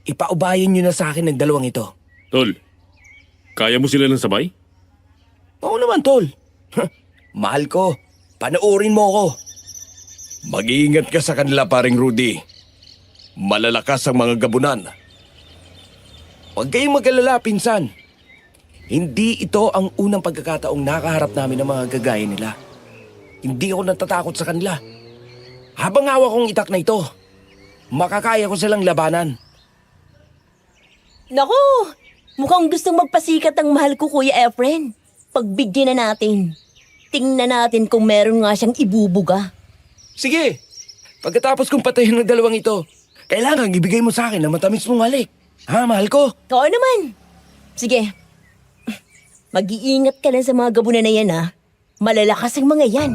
Ipaubayan niyo na sa akin ng dalawang ito. Tol, kaya mo sila ng sabay? Oo naman, tol. Mahal ko, panoorin mo ako. Mag-iingat ka sa kanila, paring Rudy. Malalakas ang mga gabunan. Huwag kayong mag-alala, pinsan. Hindi ito ang unang pagkakataong nakaharap namin ng mga gagaya nila. Hindi ako natatakot sa kanila. Habang hawak kong itak na ito, makakaya ko silang labanan. Naku! Mukhang gustong magpasikat ang mahal ko, Kuya Efren. Pagbigyan na natin. Tingnan natin kung meron nga siyang ibubuga. Sige, pagkatapos kong patayin ng dalawang ito, kailangan ibigay mo sa akin ang matamis mong halik. Ha, mahal ko? Oo naman. Sige. Mag-iingat ka lang sa mga gabunan na yan, ha? Malalakas ang mga yan.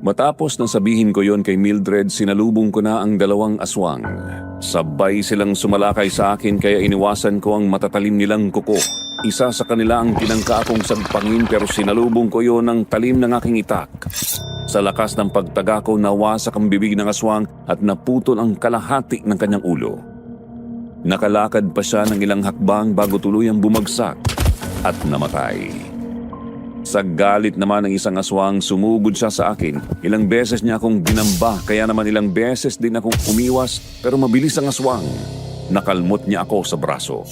Matapos na sabihin ko yon kay Mildred, sinalubong ko na ang dalawang aswang. Sabay silang sumalakay sa akin kaya iniwasan ko ang matatalim nilang kuko. Isa sa kanila ang tinangka akong sagpangin pero sinalubong ko yon ng talim ng aking itak. Sa lakas ng pagtaga ko, nawasak ang bibig ng aswang at naputol ang kalahati ng kanyang ulo. Nakalakad pa siya ng ilang hakbang bago tuluyang bumagsak at namatay. Sa galit naman ng isang aswang, sumugod siya sa akin. Ilang beses niya akong ginamba, kaya naman ilang beses din akong umiwas, pero mabilis ang aswang. Nakalmot niya ako sa braso.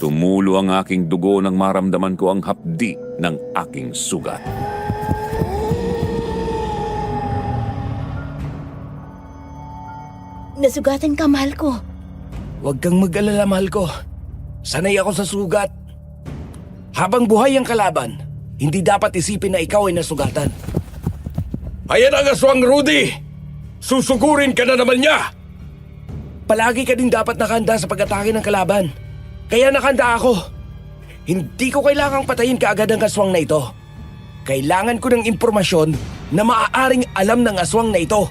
Tumulo ang aking dugo nang maramdaman ko ang hapdi ng aking sugat. Nasugatan ka, mahal ko. Huwag kang mag-alala, mahal ko. Sanay ako sa sugat. Habang buhay ang kalaban, hindi dapat isipin na ikaw ay nasugatan. Ayan ang aswang, Rudy! Susugurin ka na naman niya! Palagi ka din dapat nakahanda sa pag-atake ng kalaban. Kaya nakahanda ako. Hindi ko kailangang patayin kaagad ang aswang na ito. Kailangan ko ng impormasyon na maaaring alam ng aswang na ito.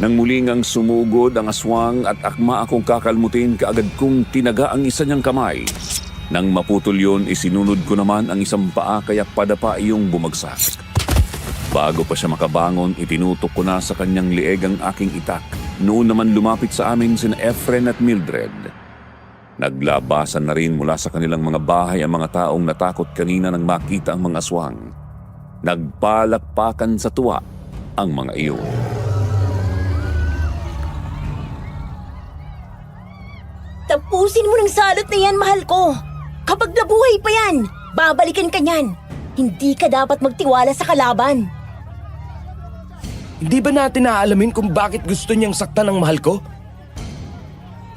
Nang muling ang sumugod ang aswang at akma akong kakalmutin, kaagad kong tinaga ang isa niyang kamay. Nang maputol yun, isinunod ko naman ang isang paa kaya padapa iyong bumagsak. Bago pa siya makabangon, itinutok ko na sa kanyang lieg ang aking itak. Noon naman lumapit sa amin sina Efren at Mildred. Naglabasan na rin mula sa kanilang mga bahay ang mga taong natakot kanina nang makita ang mga aswang. Nagpalakpakan sa tuwa ang mga iyon. Tapusin mo ng salot na yan, mahal ko. Kapag nabuhay pa yan, babalikan ka niyan. Hindi ka dapat magtiwala sa kalaban. Hindi ba natin naalamin kung bakit gusto niyang saktan ng mahal ko?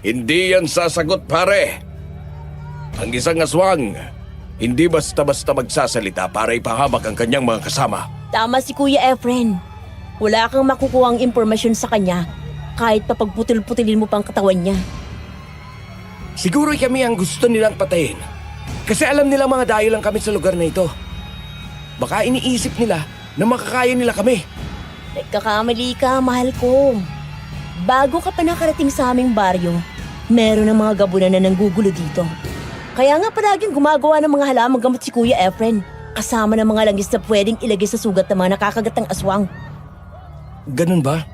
Hindi yan sasagot, pare. Ang isang aswang, hindi basta-basta magsasalita para ipahamak ang kanyang mga kasama. Tama si Kuya Efren. Wala kang makukuhang impormasyon sa kanya kahit papagputul-putulin mo pang katawan niya. Siguro kami ang gusto nilang patayin. Kasi alam nila mga dayo lang kami sa lugar na ito. Baka iniisip nila na makakaya nila kami. Nagkakamali ka, mahal ko. Bago ka pa nakarating sa aming baryo, meron ng mga gabunan na nanggugulo dito. Kaya nga palaging gumagawa ng mga halamang gamot si Kuya Efren, kasama ng mga langis na pwedeng ilagay sa sugat ng mga nakakagat ng aswang. Ganun ba?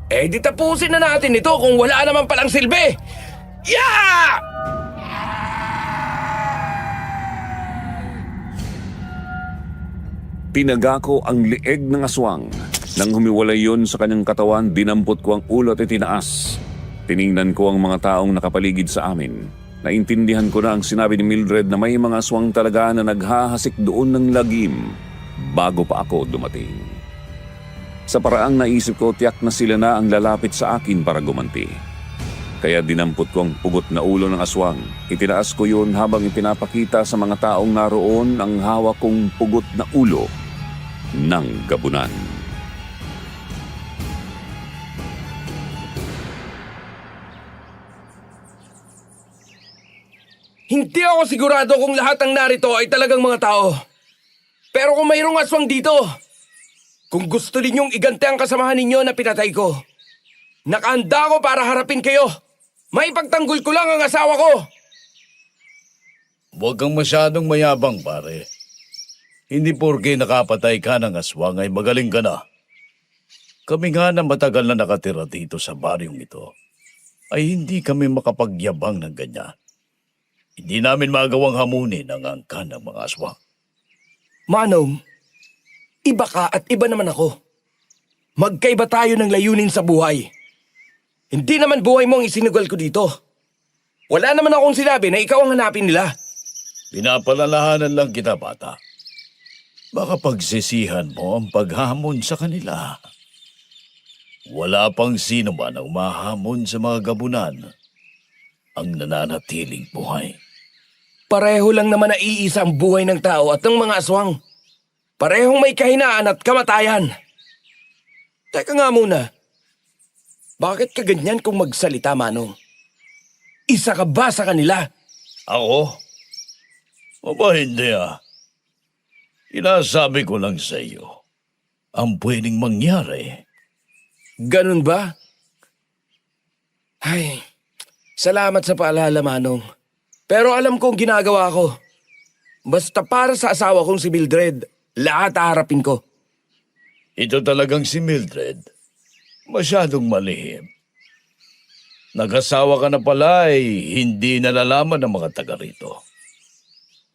Eh di tapusin na natin ito kung wala naman palang silbi! Yeah! Tinaga ko ang lieg ng aswang. Nang humiwalay yun sa kanyang katawan, dinampot ko ang ulo at itinaas. Tiningnan ko ang mga taong nakapaligid sa amin. Naintindihan ko na ang sinabi ni Mildred na may mga aswang talaga na naghahasik doon ng lagim bago pa ako dumating. Sa paraang naisip ko, tiyak na sila na ang lalapit sa akin para gumanti. Kaya dinampot ko ang pugot na ulo ng aswang. Itinaas ko yun habang ipinapakita sa mga taong naroon ang hawak kong pugot na ulo ng gabunan. Hindi ako sigurado kung lahat ng narito ay talagang mga tao. Pero kung mayroong aswang dito, kung gusto ninyong igante ang kasamahan ninyo na pinatay ko, nakahanda ako para harapin kayo. Maipagtanggol ko lang ang asawa ko. Huwag kang masyadong mayabang, pare. Hindi porke nakapatay ka ng aswang ay magaling ka na. Kami nga na matagal na nakatira dito sa baryong ito, ay hindi kami makapagyabang ng ganyan. Hindi namin magawang hamunin ang angkan ng mga aswang. Manong, iba ka at iba naman ako. Magkaiba tayo ng layunin sa buhay. Hindi naman buhay mo ang isinugal ko dito. Wala naman akong sinabi na ikaw ang hanapin nila. Pinapalalahanan lang kita, bata. Baka pagsisihan mo ang paghamon sa kanila. Wala pang sino man ang mahamon sa mga gabunan ang nananatiling buhay. Pareho lang naman na iisa ang buhay ng tao at ng mga aswang. Parehong may kahinaan at kamatayan. Teka nga muna. Bakit ka ganyan kung magsalita, Manong? Isa ka ba sa kanila? Ako? Aba, hindi ah. Inasabi ko lang sa iyo ang pwedeng mangyari. Ganun ba? Ay, salamat sa paalala, Manong. Pero alam kong ginagawa ko. Basta para sa asawa kong si Mildred, lahat haharapin ko. Ito talagang si Mildred. Masyadong malihim. Nag-asawa ka na pala ay hindi nalalaman ng mga taga rito.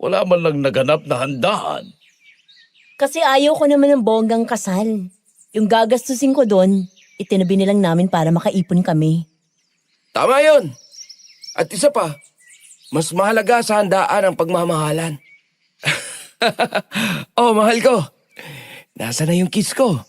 Wala man lang naganap na handaan. Kasi ayaw ko naman ng bonggang kasal. Yung gagastusin ko doon, itinabi nilang namin para makaipon kami. Tama yon. At isa pa, mas mahalaga sa handaan ang pagmamahalan. Oh, mahal ko. Nasaan na yung kiss ko?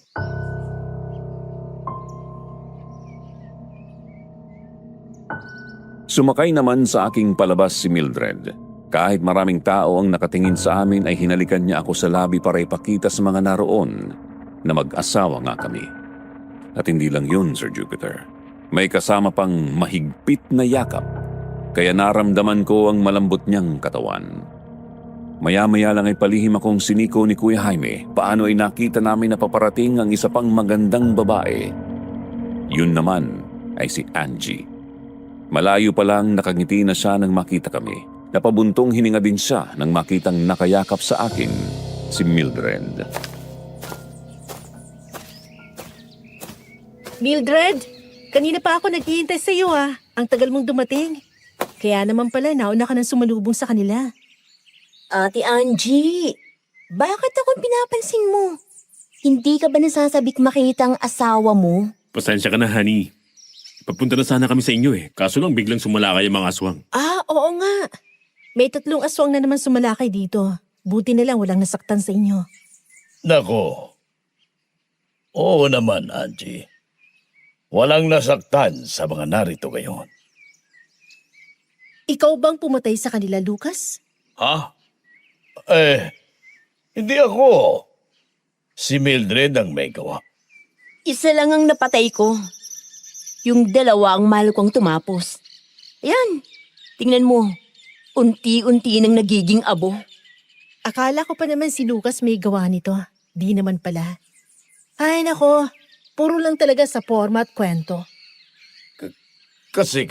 Sumakay naman sa aking palabas si Mildred. Kahit maraming tao ang nakatingin sa amin ay hinalikan niya ako sa labi para ipakita sa mga naroon na mag-asawa nga kami. At hindi lang yun, Sir Jupiter. May kasama pang mahigpit na yakap, kaya naramdaman ko ang malambot niyang katawan. Maya-maya lang ay palihim akong siniko ni Kuya Jaime paano ay nakita namin na paparating ang isa pang magandang babae. Yun naman ay si Angie. Malayo pa lang nakangiti na siya nang makita kami. Napabuntong hininga din siya nang makitang nakayakap sa akin si Mildred. Mildred, kanina pa ako naghihintay sa iyo ah. Ang tagal mong dumating. Kaya naman pala nauna ka nang sumalubong sa kanila. Ate Angie, bakit ako pinapansin mo? Hindi ka ba nasasabik makita ang asawa mo? Pasensya ka na, honey. Papunta na sana kami sa inyo eh. Kaso lang biglang sumalakay ang mga aswang. Ah, oo nga. May 3 aswang na naman sumalakay dito. Buti na lang walang nasaktan sa inyo. Nako. Oo naman, Angie. Walang nasaktan sa mga narito ngayon. Ikaw bang pumatay sa kanila, Lucas? Ha? Hindi ako. Si Mildred ang may gawa. Isa lang ang napatay ko. Yung 2 ang mahal kong tumapos. Ayan, tingnan mo. Unti-unti nang nagiging abo. Akala ko pa naman si Lucas may gawa nito. Di naman pala. Ay nako, puro lang talaga sa forma at kwento. Kasi,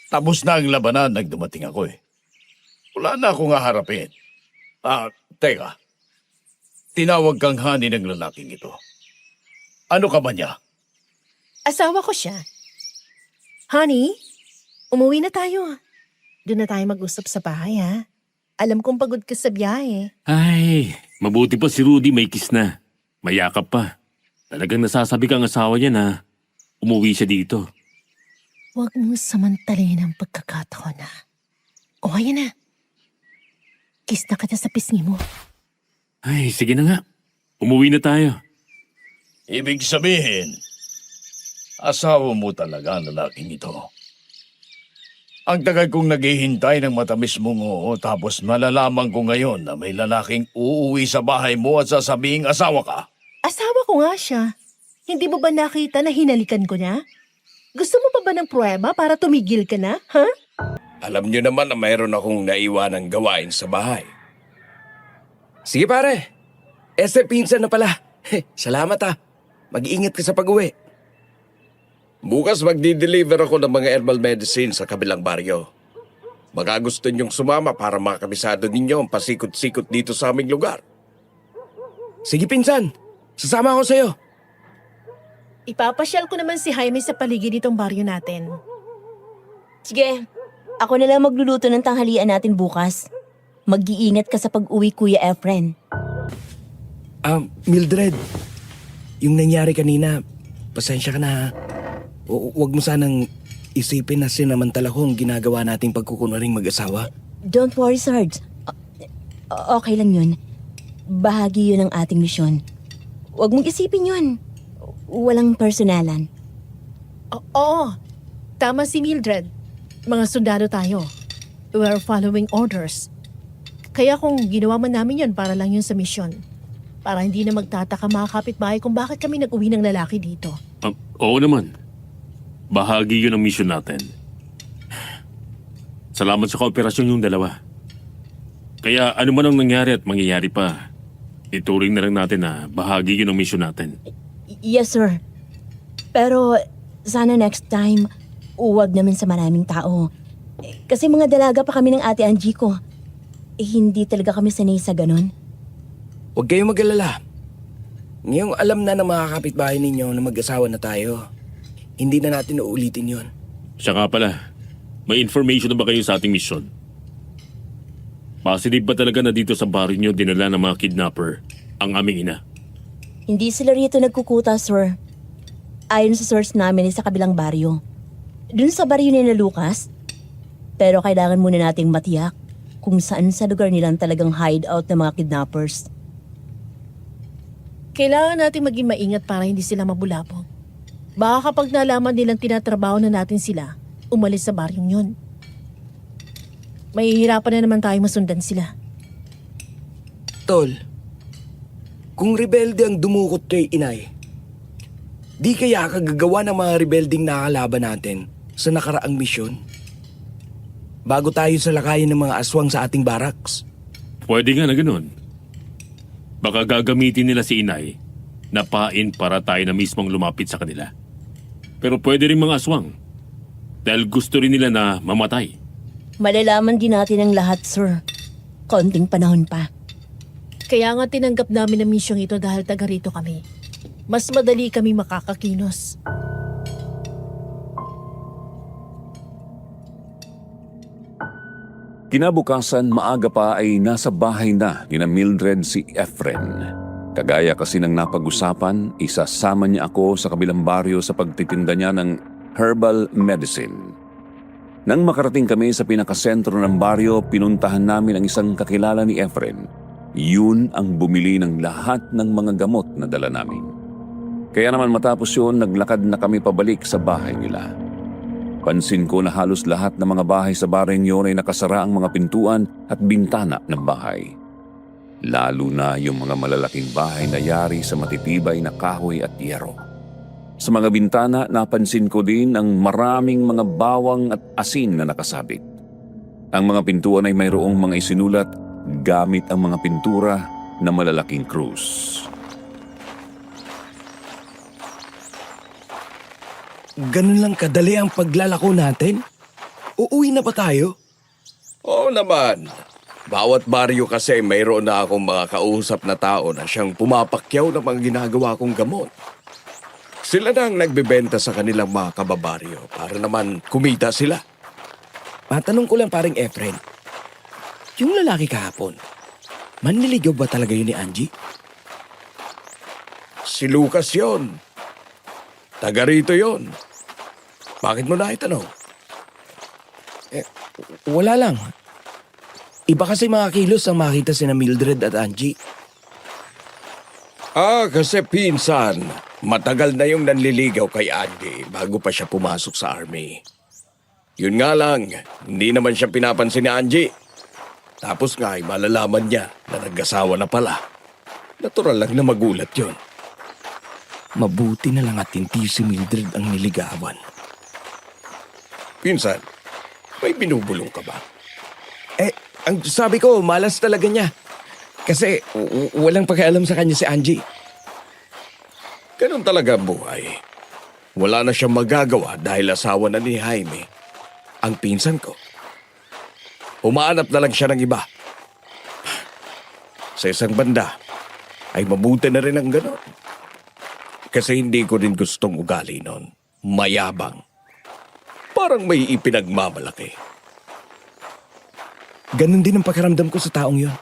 tapos na ang labanan nang dumating ako eh. Wala na akong haharapin. Teka. Tinawag kang hani ng lalaking ito. Ano ka ba niya? Asawa ko siya. Honey, umuwi na tayo. Doon na tayo mag-usap sa bahay ha. Alam kong pagod ka sa biyahe. Ay, mabuti pa si Rudy may kiss na. Mayakap pa. Talagang nasasabi kang asawa niya na umuwi siya dito. Huwag mong samantalin ang pagkakataon na. O ayan na. Kiss na kita sa pisngi mo. Ay, sige na nga. Umuwi na tayo. Ibig sabihin, asawa mo talaga ang lalaking ito. Ang tagal kong naghihintay ng matamis mong oo tapos malalaman ko ngayon na may lalaking uuwi sa bahay mo at sasabing asawa ka. Asawa ko nga siya. Hindi mo ba nakita na hinalikan ko niya? Gusto mo pa ba ng pruweba para tumigil ka na, ha? Alam niyo naman na mayroon akong naiwanang gawain sa bahay. Sige pare. Pinsan na pala. Salamat ah. Mag-iingat ka sa pag-uwi. Bukas magdi-deliver ako ng mga herbal medicine sa kabilang baryo. Baka gusto niyong sumama para makabisado ninyo ang pasikot-sikot dito sa aming lugar. Sige pinsan, sasama ako sa'yo. Ipapasyal ko naman si Jaime sa paligid nitong baryo natin. Sige, ako na lang magluluto ng tanghalian natin bukas. Mag-iingat ka sa pag-uwi, Kuya Efren. Mildred, yung nangyari kanina, pasensya ka na ha. Huwag mo sanang isipin na sinamantala ko ang ginagawa nating pagkukunwaring mag-asawa. Don't worry, Sarge. Okay lang yun. Bahagi yun ng ating misyon. Huwag mong isipin yun. Walang personalan. Oo, tama si Mildred. Mga sundalo tayo. We're following orders. Kaya kung ginawa man namin yun para lang yun sa misyon. Para hindi na magtataka mga kapitbahay kung bakit kami nag-uwi ng lalaki dito. Oo naman. Bahagi yun ang mission natin. Salamat sa kooperasyon yung dalawa. Kaya ano man ang nangyari at mangyayari pa, ituring na lang natin na bahagi yun ang mission natin. Yes, sir. Pero sana next time, huwag naman sa maraming tao. Kasi mga dalaga pa kami ng ate Angie ko. Hindi talaga kami sanay sa ganun. Huwag kayong mag-alala. Ngayong alam na ng mga kapitbahay ninyo na mag-asawa na tayo. Hindi na natin uulitin yon. Siya nga pala, may information na ba kayo sa ating mission? Positive ba talaga na dito sa baryo nyo dinala ng mga kidnapper ang aming ina? Hindi sila rito nagkukuta, sir. Ayon sa source namin sa kabilang baryo. Dun sa baryo ni na Lucas. Pero kailangan muna nating matiyak kung saan sa lugar nilang talagang hideout ng mga kidnappers. Kailangan natin maging maingat para hindi sila mabulabog. Baka kapag nalaman nilang tinatrabaho na natin sila, umalis sa baryong yun. Mahihirapan na naman tayo masundan sila. Tol, kung rebelde ang dumukot kay inay, di kaya kagagawa ng mga rebelding nakakalaban natin sa nakaraang misyon? Bago tayo salakayin ng mga aswang sa ating barracks. Pwede nga na ganun. Baka gagamitin nila si inay na pain para tayo na mismong lumapit sa kanila. Pero pwede rin mga aswang dahil gusto rin nila na mamatay. Malalaman din natin ang lahat, sir. Konting panahon pa. Kaya nga tinanggap namin ang misyong ito dahil taga rito kami. Mas madali kami makakakinos. Kinabukasan, maaga pa ay nasa bahay na ni Mildred si Efren. Kagaya kasi ng napag-usapan, isasama niya ako sa kabilang baryo sa pagtitinda niya ng herbal medicine. Nang makarating kami sa pinakasentro ng baryo, pinuntahan namin ang isang kakilala ni Efren. Yun ang bumili ng lahat ng mga gamot na dala namin. Kaya naman matapos yun, naglakad na kami pabalik sa bahay nila. Pansin ko na halos lahat ng mga bahay sa baryong yun ay nakasara ang mga pintuan at bintana ng bahay. Lalo na yung mga malalaking bahay na yari sa matitibay na kahoy at yero. Sa mga bintana, napansin ko din ang maraming mga bawang at asin na nakasabit. Ang mga pintuan ay mayroong mga isinulat gamit ang mga pintura na malalaking krus. Ganun lang kadali ang paglalako natin? Uuwi na ba tayo? Oo naman. Bawat baryo kasi mayroon na akong mga kausap na tao na siyang pumapakyaw ng mga ginagawa kong gamot. Sila na ang nagbebenta sa kanilang mga kababaryo para naman kumita sila. Matanong ko lang paring Efren, yung lalaki kahapon, manliligaw ba talaga yun ni Angie? Si Lucas yon. Taga rito yon. Bakit mo na itanong? Wala lang. Iba kasi mga kilos ang makita sina Mildred at Angie. Kasi pinsan, matagal na yung nanliligaw kay Angie bago pa siya pumasok sa army. Yun nga lang, hindi naman siya pinapansin ni Angie. Tapos nga ay malalaman niya na nag-asawa na pala. Natural lang na magulat yun. Mabuti na lang at hindi si Mildred ang niligawan. Pinsan, may binubulong ka ba? Ang sabi ko, malas talaga niya. Kasi walang pakialam sa kanya si Angie. Ganun talaga ang buhay. Wala na siyang magagawa dahil asawa na ni Jaime, ang pinsan ko. Umaanap na lang siya ng iba. Sa isang banda, ay mabuti na rin ang ganon. Kasi hindi ko rin gustong ugali nun. Mayabang. Parang may ipinagmamalaki. Ganon din ang pakiramdam ko sa taong yon.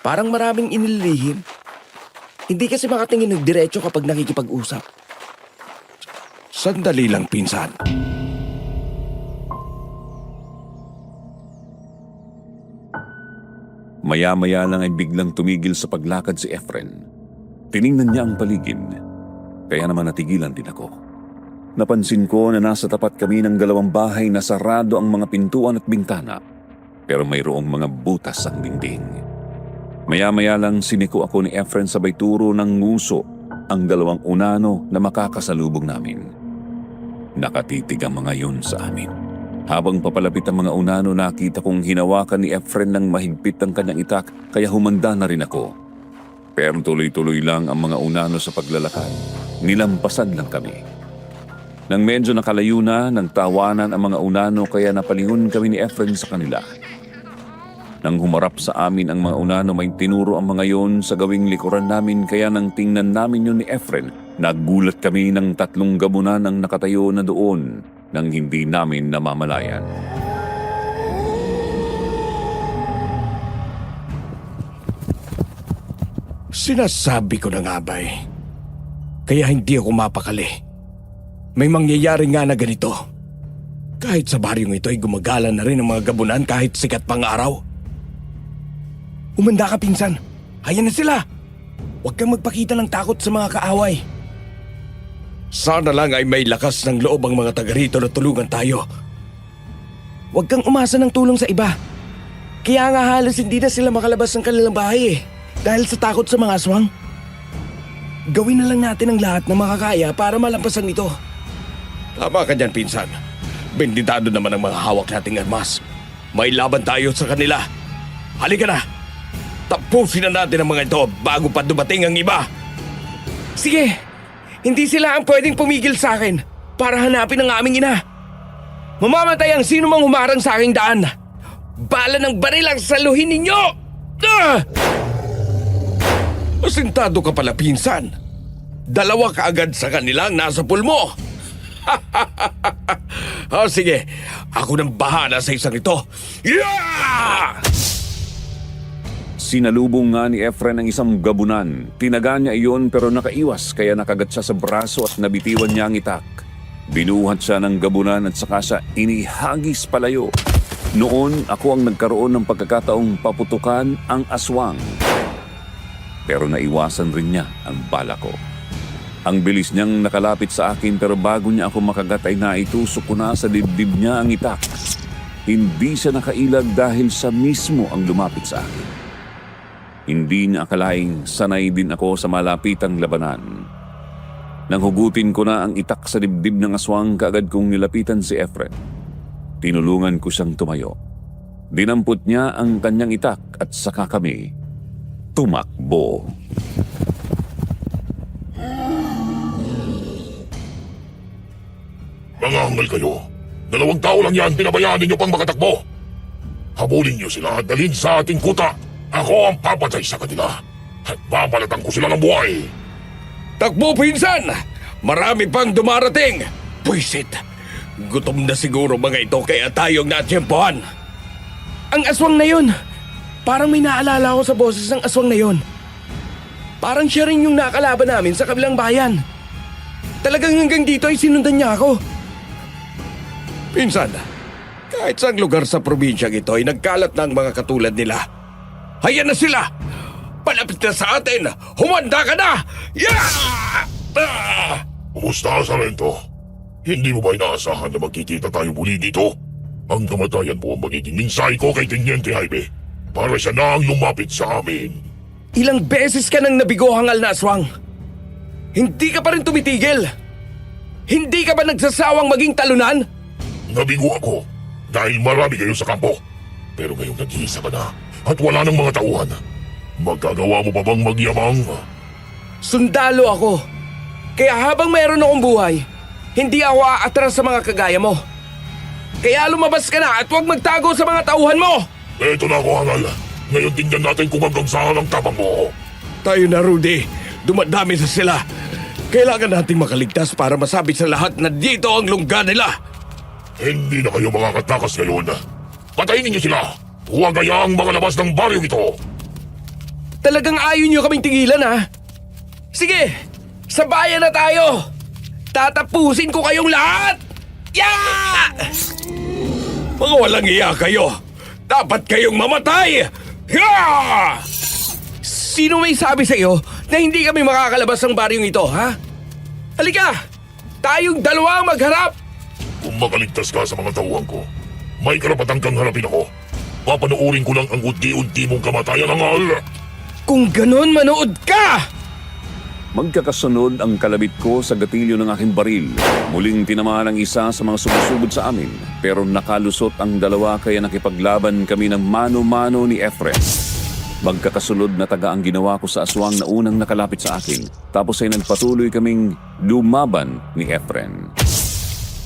Parang maraming inililihim. Hindi kasi makatingin ng diretso kapag nakikipag-usap. Sandali lang, pinsan. Maya-maya lang ay biglang tumigil sa paglakad si Efren. Tiningnan niya ang paligid. Kaya naman natigilan din ako. Napansin ko na nasa tapat kami ng dalawang bahay na sarado ang mga pintuan at bintana. Pero mayroong mga butas ang dingding. Maya-maya lang siniko ako ni Efren sabay turo ng nguso ang dalawang unano na makakasalubong namin. Nakatitig ang mga yun sa amin. Habang papalapit ang mga unano, nakita kong hinawakan ni Efren ng mahigpit ang kanyang itak, kaya humanda na rin ako. Pero tuloy-tuloy lang ang mga unano sa paglalakad. Nilampasan lang kami. Nang medyo nakalayo na, nagtawanan ang mga unano kaya napalingon kami ni Efren sa kanila. Nang humarap sa amin ang mga unano, may tinuro ang mga yon sa gawing likuran namin kaya nang tingnan namin yun ni Efren, nagulat kami ng 3 gabunan ang nakatayo na doon nang hindi namin namamalayan. Sinasabi ko na nga ba eh. Kaya hindi ako mapakali. May mangyayari nga na ganito. Kahit sa baryong ito ay gumagala na rin ang mga gabunan kahit sikat pang araw. Umanda ka, pinsan. Hayan na sila. Huwag kang magpakita ng takot sa mga kaaway. Sana lang ay may lakas ng loob ang mga taga rito na tulungan tayo. Huwag kang umasa ng tulong sa iba. Kaya nga halos hindi na sila makalabas ng kanilang bahay eh. Dahil sa takot sa mga aswang. Gawin na lang natin ang lahat na makakaya para malampasan ito. Tama ka dyan, pinsan. Benditado naman ang mga hawak nating armas. May laban tayo sa kanila. Halika na. Tapusin na natin ang mga ito bago pa dumating ang iba. Sige. Hindi sila ang pwedeng pumigil sa akin para hanapin ang aming ina. Mamamatay ang sino mang humarang sa aking daan. Bala ng baril ang saluhin ninyo! Ah! Asintado ka pala, pinsan. 2 ka agad sa kanilang nasa pulmo. Sige, ako nang bahala sa isang ito. Yeah! Sinalubong nga ni Efren ang isang gabunan. Tinaga niya iyon pero nakaiwas kaya nakagat siya sa braso at nabitiwan niya ang itak. Binuhat siya ng gabunan at saka siya inihagis palayo. Noon ako ang nagkaroon ng pagkakataong paputukan ang aswang. Pero naiwasan rin niya ang bala ko. Ang bilis niyang nakalapit sa akin pero bago niya ako makagat ay naitusok ko na sa dibdib niya ang itak. Hindi siya nakailag dahil siya mismo ang lumapit sa akin. Hindi niya akalaing sanay din ako sa malapitang labanan. Nang hugutin ko na ang itak sa dibdib ng aswang, kaagad kong nilapitan si Efren. Tinulungan ko siyang tumayo. Dinampot niya ang kanyang itak at saka kami tumakbo. Mga hangal kayo. 2 tao lang yan, pinabayaan ninyo pang makatakbo. Habulin niyo sila at dalhin sa ating kuta. Ako ang papatay sa kanila. At babalatan ko sila ng buhay. Takbo, pinsan! Marami pang dumarating! Pwisit! Gutom na siguro mga ito kaya tayong natsyempohan. Ang aswang na yun! Parang may naalala ko sa boses ng aswang na yun. Parang siya rin yung nakalaban namin sa kabilang bayan. Talagang hanggang dito ay sinundan niya ako. Pinsan, kahit saang lugar sa probinsyang ito ay nagkalat na ang mga katulad nila. Hayan na sila! Palapit na sa atin! Humanda ka na! Yeah! Ah! Kumusta, Sarento? Hindi mo ba inaasahan na magkikita tayo muli dito? Ang kamatayan mo ang magiging minsay ko kay Teniente Jaime para siya na ang lumapit sa amin. Ilang beses ka nang nabigo, hangal na aswang. Hindi ka pa rin tumitigil. Hindi ka ba nagsasawang maging talunan? Nabigo ako dahil marami kayo sa kampo. Pero ngayong nag-iisa ka na at wala ng mga tauhan. Magagawa mo pa bang magyamang? Sundalo ako. Kaya habang mayroon akong buhay, hindi ako aatras sa mga kagaya mo. Kaya lumabas ka na at huwag magtago sa mga tauhan mo! Eto na ako, Hangal. Ngayon tingnan natin kung hanggang saan ang tapang mo. Tayo na, Rudy. Dumadami sa sila. Kailangan nating makaligtas para masabi sa lahat na dito ang lungga nila. Hindi na kayo makakatakas ngayon. Patayin niyo sila. Huwag hayaang makalabas ng baryo ito. Talagang ayaw niyo kaming tigilan, ha? Sige, sa bayan na tayo. Tatapusin ko kayong lahat! Yeah! Mga walang iya kayo. Dapat kayong mamatay! Yeah! Sino may sabi sa iyo na hindi kami makakalabas ng baryong ito, ha? Halika! Tayong dalawa ang magharap! Kung makaligtas ka sa mga tauhan ko, may karapatan kang harapin ako. Papanoorin ko lang ang unti-unti mong kamatayan, Hangal. Kung ganon, manood ka! Magkakasunod ang kalabit ko sa gatilyo ng aking baril. Muling tinamaan ang isa sa mga sumusugod sa amin, pero nakalusot ang dalawa kaya nakipaglaban kami ng mano-mano ni Efren. Magkakasunod na taga ang ginawa ko sa aswang na unang nakalapit sa akin, tapos ay nagpatuloy kaming lumaban ni Efren.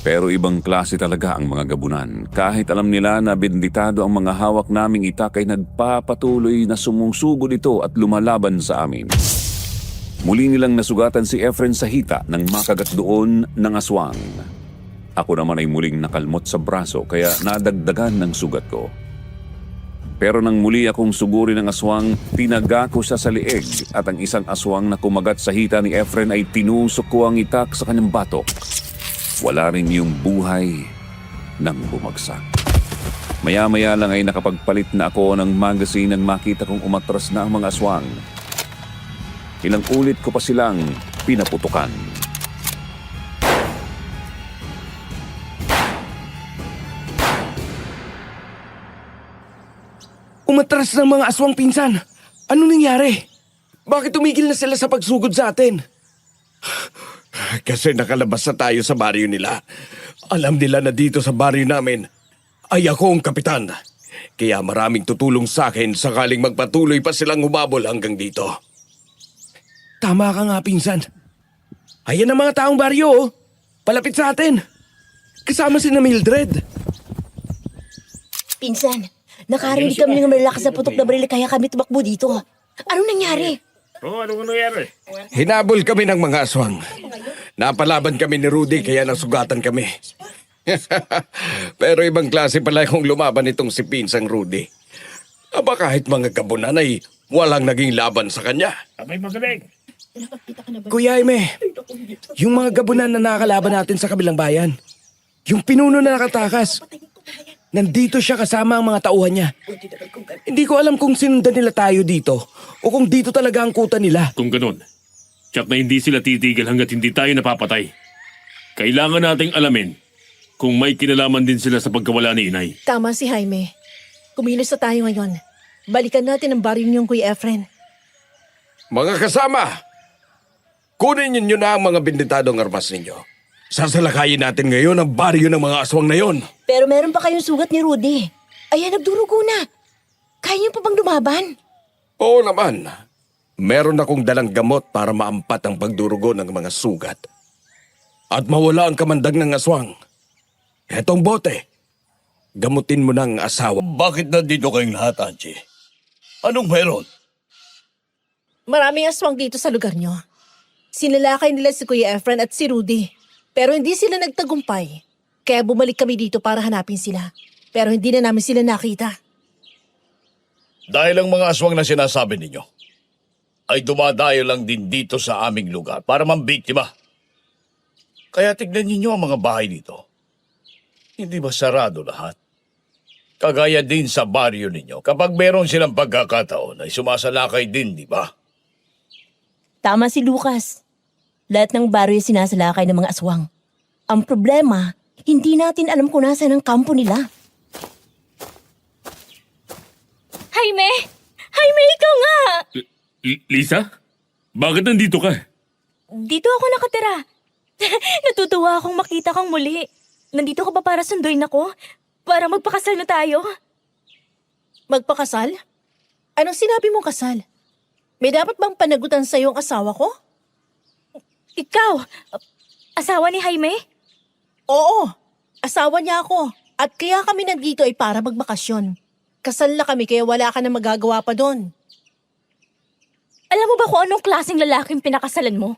Pero ibang klase talaga ang mga gabunan. Kahit alam nila na benditado ang mga hawak naming itak ay nagpapatuloy na sumusugod ito at lumalaban sa amin. Muli nilang nasugatan si Efren sa hita nang makagat doon ng aswang. Ako naman ay muling nakalmot sa braso kaya nadagdagan ng sugat ko. Pero nang muli akong sugurin ng aswang, tinaga ko siya sa lieg at ang isang aswang na kumagat sa hita ni Efren ay tinusok ko ang itak sa kanyang batok. Wala rin yung buhay nang bumagsak. Maya-maya lang ay nakapagpalit na ako ng magazine nang makita kong umatras na ang mga aswang. Ilang ulit ko pa silang pinaputukan. Umatras ng mga aswang, pinsan. Ano nangyari? Bakit tumigil na sila sa pagsugod sa atin? Kasi nakalabas na tayo sa baryo nila. Alam nila na dito sa baryo namin ay ako ang kapitan. Kaya maraming tutulong sa akin sakaling magpatuloy pa silang humabol hanggang dito. Tama ka nga, pinsan. Ayan ang mga taong baryo, oh. Palapit sa atin. Kasama si na Mildred. Pinsan, nakarinig kami ng malalakas na putok na baril kaya kami tumakbo dito. Ano nangyari? Hinabol kami ng mga aswang. Napalaban kami ni Rudy kaya nasugatan kami. Pero ibang klase pala yung lumaban itong si Pinsang Rudy. Aba kahit mga gabunan ay walang naging laban sa kanya. Kuya Jaime, yung mga gabunan na nakakalaban natin sa kabilang bayan, yung pinuno na nakatakas, nandito siya kasama ang mga tauhan niya. Hindi ko alam kung sinundan nila tayo dito o kung dito talaga ang kuta nila. Kung ganun, tiyak na hindi sila titigil hanggat hindi tayo napapatay. Kailangan nating alamin kung may kinalaman din sila sa pagkawala ni Inay. Tama si Jaime. Kumilos na tayo ngayon. Balikan natin ang baryo niyong Kuya Efren. Mga kasama, kunin ninyo na ang mga binditadong armas ninyo. Sasalakayin natin ngayon ang baryo ng mga aswang na yon. Pero meron pa kayong sugat ni Rudy. Ayan, nagdurugo na. Kaya niyo pa bang lumaban? Oo naman. Meron akong dalang gamot para maampat ang pagdurugo ng mga sugat. At mawala ang kamandag ng aswang. Etong bote. Gamutin mo ng asawa. Bakit nandito kayong lahat, Angie? Anong meron? Maraming aswang dito sa lugar niyo. Sinalakay nila si Kuya Efren at si Rudy. Pero hindi sila nagtagumpay. Kaya bumalik kami dito para hanapin sila. Pero hindi na namin sila nakita. Dahil ang mga aswang na sinasabi ninyo ay dumadayo lang din dito sa aming lugar para mambiktima. Kaya tignan ninyo ang mga bahay dito. Hindi ba sarado lahat? Kagaya din sa baryo ninyo. Kapag meron silang pagkakataon ay sumasalakay din, di ba? Tama si Lucas. Lahat ng baryo sinasalakay ng mga aswang. Ang problema, hindi natin alam kung nasaan ang kampo nila. Jaime! Jaime, ikaw nga! Lisa? Bakit nandito ka? Dito ako nakatira. Natutuwa akong makita kang muli. Nandito ka ba para sunduin ako? Para magpakasal na tayo? Magpakasal? Anong sinabi mong kasal? May dapat bang panagutan sa iyong asawa ko? Ikaw, asawa ni Jaime? Oo, asawa niya ako. At kaya kami nandito ay para magbakasyon. Kasal na kami kaya wala ka na magagawa pa doon. Alam mo ba kung anong klaseng lalaking pinakasalan mo?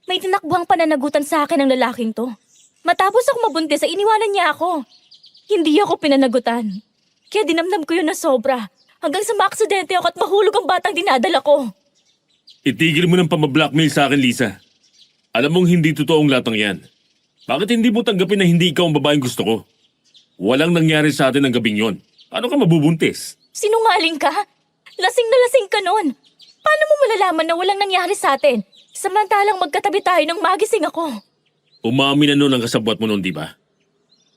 May tinakbuhang pananagutan sa akin ng lalaking to. Matapos ako mabuntis ay iniwanan niya ako. Hindi ako pinanagutan. Kaya dinamdam ko yun na sobra. Hanggang sa maaksidente ako at mahulog ang batang dinadala ko. Itigil mo ng pamablockmail sa akin, Lisa. Alam mong hindi totoong lahat ng yan. Bakit hindi mo tanggapin na hindi ikaw ang babaeng gusto ko? Walang nangyari sa atin ng gabing yon. Ano ka mabubuntis? Sinungaling ka? Lasing na lasing ka nun. Paano mo malalaman na walang nangyari sa atin? Samantalang magkatabi tayo nang magising ako. Umamin na noon ang kasabwat mo noon, di ba?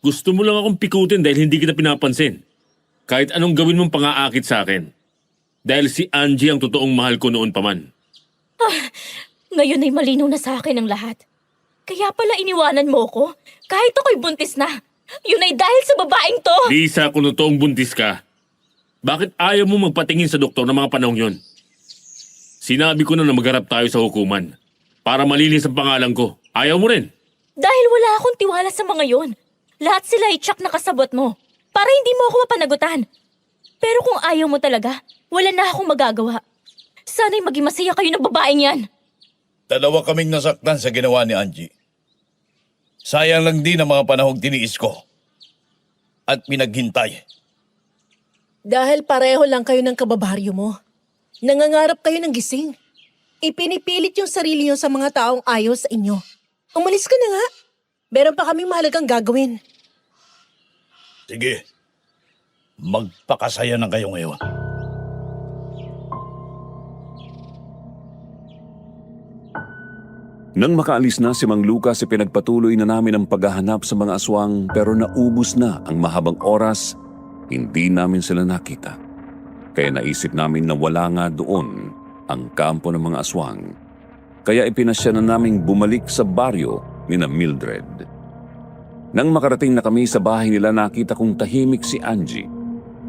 Gusto mo lang akong pikutin dahil hindi kita pinapansin. Kahit anong gawin mong pang-aakit sa akin. Dahil si Angie ang totoong mahal ko noon pa man. Ngayon ay malinaw na sa akin ang lahat. Kaya pala iniwanan mo ko? Kahit ako'y buntis na. Yun ay dahil sa babaeng to. Lisa, kung totoong buntis ka, bakit ayaw mo magpatingin sa doktor ng mga panahong yon? Sinabi ko na magharap tayo sa hukuman para malinis ang pangalan ko. Ayaw mo rin. Dahil wala akong tiwala sa mga yon. Lahat sila ay tsak na kasabot mo. Para hindi mo ako mapanagutan. Pero kung ayaw mo talaga, wala na akong magagawa. Sana'y maging masaya kayo ng babaeng yan. Dalawa kaming nasaktan sa ginawa ni Angie. Sayang lang din ang mga panahong tiniis ko. At pinaghintay. Dahil pareho lang kayo ng kababaryo mo. Nangangarap kayo ng gising. Ipinipilit yung sarili nyo sa mga taong ayaw sa inyo. Umalis ka na nga. Meron pa kaming mahalagang gagawin. Sige. Magpakasaya na kayo ngayon. Nang makaalis na si Mang Lucas, pinagpatuloy na namin ang paghahanap sa mga aswang pero naubos na ang mahabang oras, hindi namin sila nakita. Kaya naisip namin na wala nga doon ang kampo ng mga aswang. Kaya ipinasya na naming bumalik sa baryo ni na Mildred. Nang makarating na kami sa bahay nila, nakita kong tahimik si Angie.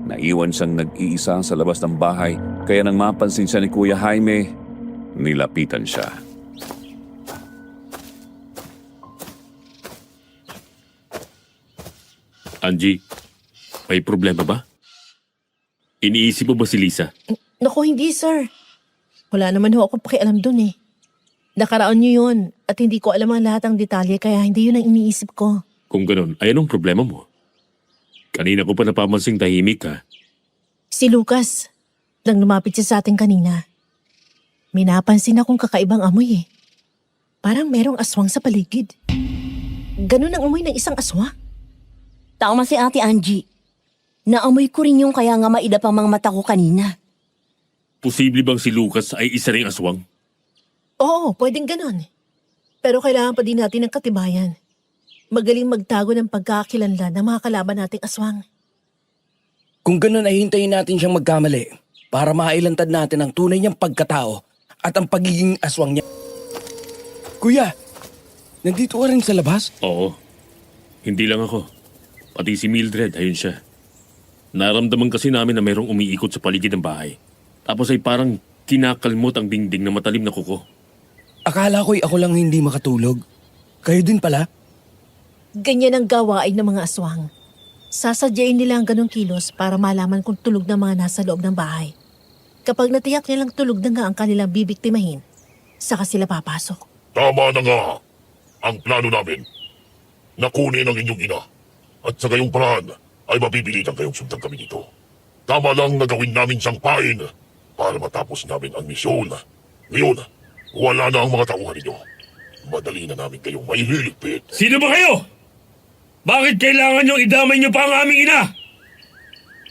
Naiwan siyang nag-iisa sa labas ng bahay, kaya nang mapansin siya ni Kuya Jaime, nilapitan siya. Angie, may problema ba? Iniisip mo ba si Lisa? Naku, hindi sir. Wala naman ho ako pakialam dun eh. Nakaraan nyo yun at hindi ko alam ang lahat ng detalye kaya hindi yun ang iniisip ko. Kung ganun, ay anong problema mo? Kanina ko pa napamansing tahimik ka. Si Lucas, nang lumapit siya sa atin kanina, may napansin akong kakaibang amoy eh. Parang merong aswang sa paligid. Ganun ang amoy ng isang aswang. Tama si Ate Angie. Naamoy ko rin yung kaya nga maidap ang mga mata ko kanina. Posible bang si Lucas ay isa ring aswang? Oo, pwedeng ganun. Pero kailangan pa din natin ng katibayan. Magaling magtago ng pagkakakilanlan ng mga kalaban nating aswang. Kung ganun ay hintayin natin siyang magkamali para mailantad natin ang tunay niyang pagkatao at ang pagiging aswang niya. Kuya, nandito ka rin sa labas? Oo. Hindi lang ako. Pati si Mildred, ayun siya. Naramdaman kasi namin na mayroong umiikot sa paligid ng bahay. Tapos ay parang kinakalmot ang dingding na matalim na kuko. Akala ko'y ako lang hindi makatulog. Kayo din pala? Ganyan ang gawain ng mga aswang. Sasadyain nila ang ganong kilos para malaman kung tulog na mga nasa loob ng bahay. Kapag natiyak nilang tulog na nga ang kanilang bibiktimahin, saka sila papasok. Tama na nga. Ang plano namin, nakunin ang inyong ina. At sa gayong paraan, ay mapipilitan kayong sundan kami dito. Tama lang na gawin namin siyang pain para matapos namin ang misyon. Ngayon, wala na ang mga tauhan ninyo. Madali na namin kayong maihiligpit. Sino ba kayo? Bakit kailangan niyong idamay niyo pa ang aming ina?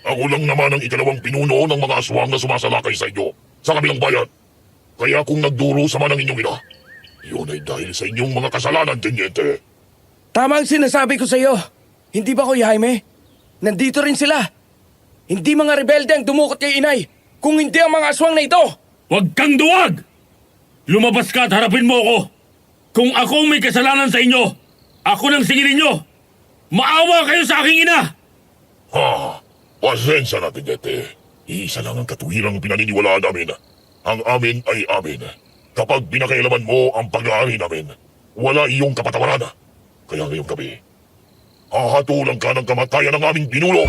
Ako lang naman ang ikalawang pinuno ng mga aswang na sumasalakay sa inyo sa kabilang bayan. Kaya kung nagduro sa man ang inyong ina, yun ay dahil sa inyong mga kasalanan, Teniente. Tama ang sinasabi ko sa iyo. Hindi ba, Kuya Jaime? Nandito rin sila. Hindi mga rebelde ang dumukot kay inay, kung hindi ang mga aswang na ito. Huwag kang duwag! Lumabas ka at harapin mo ako. Kung ako may kasalanan sa inyo, ako nang singilin nyo. Maawa kayo sa aking ina! Ha, pasensya na, Teniente. Isa lang ang katuwirang pinaniniwalaan namin. Ang amin ay amin. Kapag pinakailaman mo ang pag-aari namin, wala iyong kapatawaran. Kaya ngayong gabi, hahatulan ka ng kamatayan ng aming pinuno.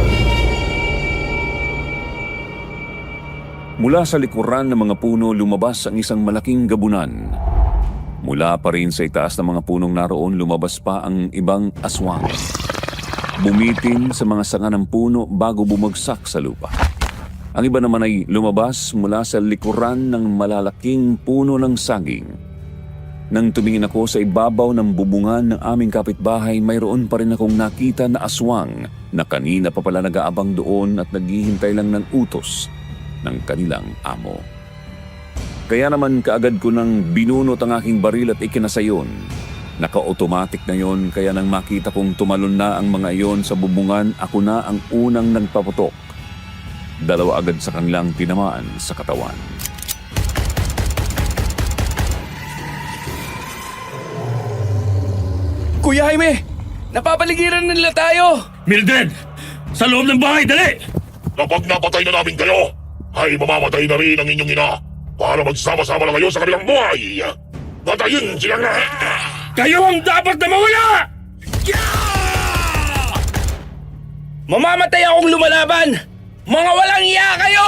Mula sa likuran ng mga puno lumabas ang isang malaking gabunan. Mula pa rin sa itaas ng mga punong naroon lumabas pa ang ibang aswang. Bumitin sa mga sanga ng puno bago bumagsak sa lupa. Ang iba naman ay lumabas mula sa likuran ng malalaking puno ng saging. Nang tumingin ako sa ibabaw ng bubungan ng aming kapitbahay, mayroon pa rin akong nakita na aswang na kanina pa pala nag-aabang doon at naghihintay lang ng utos ng kanilang amo. Kaya naman kaagad ko nang binunot ang aking baril at ikinasayon. Naka-automatic na yon, kaya nang makita kong tumalon na ang mga iyon sa bubungan, ako na ang unang nagpaputok. Dalawa agad sa kanilang tinamaan sa katawan. Kuya Jaime, napapaligiran na nila tayo. Mildred! Sa loob ng bahay, dali! Kapag napatay na namin kayo, ay mamamatay na rin ang inyong ina para magsama-sama na kayo sa kabilang buhay. Patayin silang lahat! Kayo ang dapat na mawala! Mamamatay akong lumalaban! Mga walang iya kayo!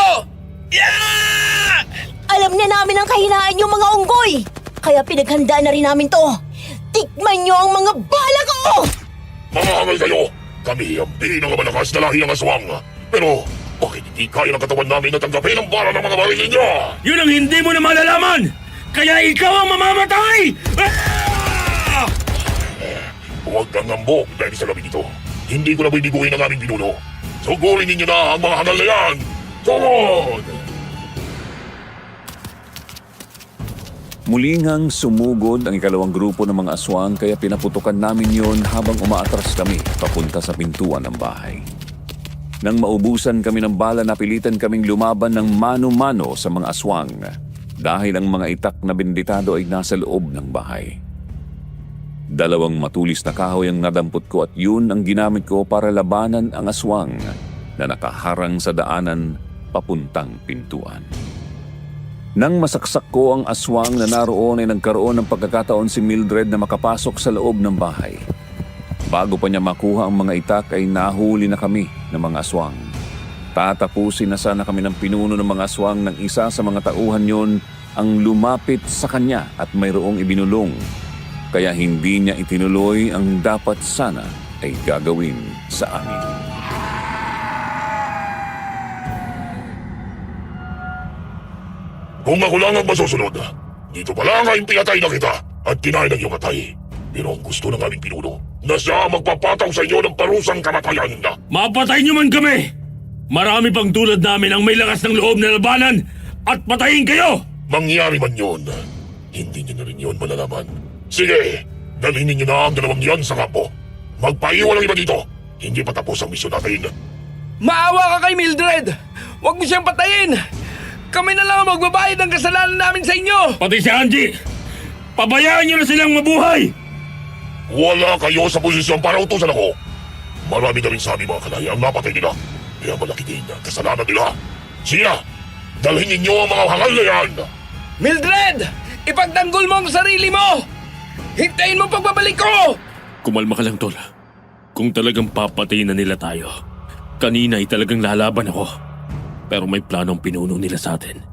Alam na namin ang kahinaan yung mga unggoy! Kaya pinaghandaan na rin namin to! Tikman nyo ang mga bala ko! Mga hangal kayo! Kami ang pinakamalakas na lahi ng aswang. Pero bakit hindi kaya ng katawan namin na tanggapin ang bara ng mga baril ninyo? Yun ang hindi mo na malalaman! Kaya ikaw ang mamamatay! Huwag kang ngambok dahil sa gabi nito. Hindi ko na bibiguin ang aming pinuno. Sugurin ninyo na ang mga hangal na yan! Sugod! Muling sumugod ang ikalawang grupo ng mga aswang kaya pinaputukan namin yon habang umaatras kami papunta sa pintuan ng bahay. Nang maubusan kami ng bala, napilitan kaming lumaban ng mano-mano sa mga aswang dahil ang mga itak na benditado ay nasa loob ng bahay. Dalawang matulis na kahoy ang nadampot ko at yun ang ginamit ko para labanan ang aswang na nakaharang sa daanan papuntang pintuan. Nang masaksak ko ang aswang na naroon ay nagkaroon ng pagkakataon si Mildred na makapasok sa loob ng bahay. Bago pa niya makuha ang mga itak ay nahuli na kami ng mga aswang. Tatapusin na sana kami ng pinuno ng mga aswang nang isa sa mga tauhan yon ang lumapit sa kanya at mayroong ibinulong. Kaya hindi niya itinuloy ang dapat sana ay gagawin sa amin. Kung ako lang ang masusunod, dito pa lang ay pinatay na kita at kinain ng iyong atay. Pero ang gusto ng aming pinuno na siya ang magpapataw sa inyo ng parusang kamatayan na. Mapatay niyo man kami! Marami pang tulad namin ang may lakas ng loob na labanan at patayin kayo! Mangyari man yun, hindi niyo na rin yun malalaman. Sige, dalhin ninyo na ang dalawang yan sa kampo. Magpaiwan ang iba dito. Hindi pa tapos ang misyon natin. Maawa ka kay Mildred! Huwag mo siyang patayin! Kami na lang ang magbabayad ng kasalanan namin sa inyo! Pati si Angie! Pabayaan niyo na silang mabuhay! Wala kayo sa posisyon para utusan ako. Marami na rin sa aming mga kalaya ang napatay nila. Kaya malaki din ang kasalanan nila. Siya, dalhin ninyo ang mga hangal na yan! Mildred! Ipagtanggol mo ang sarili mo! Hintayin mo pagbabalik ko! Kumalma ka lang, Tol. Kung talagang papatayin na nila tayo, kanina ay talagang lalaban ako. Pero may plano ang pinuno nila sa atin.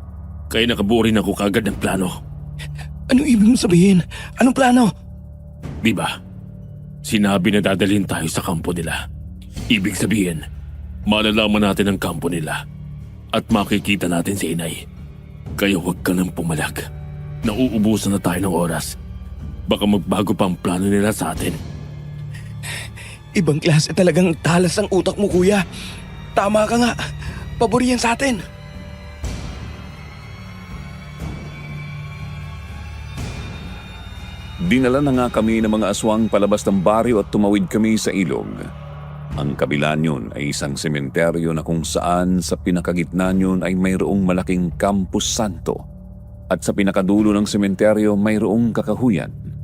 Kaya nakabuo rin ako kagad ng plano. Anong ibig mo sabihin? Anong plano? Di ba? Sinabi na dadalhin tayo sa kampo nila. Ibig sabihin, malalaman natin ang kampo nila at makikita natin si Inay. Kaya huwag ka nang pumalag. Nauubusan na tayo ng oras. Baka magbago pa ang plano nila sa atin. Ibang klase talagang talas ang utak mo, kuya. Tama ka nga. Pabor yan sa atin. Dinala na nga kami ng mga aswang palabas ng baryo at tumawid kami sa ilog. Ang kabila niyon ay isang sementeryo na kung saan sa pinakagitna niyon ay mayroong malaking Campus Santo. At sa pinakadulo ng sementeryo mayroong kakahuyan.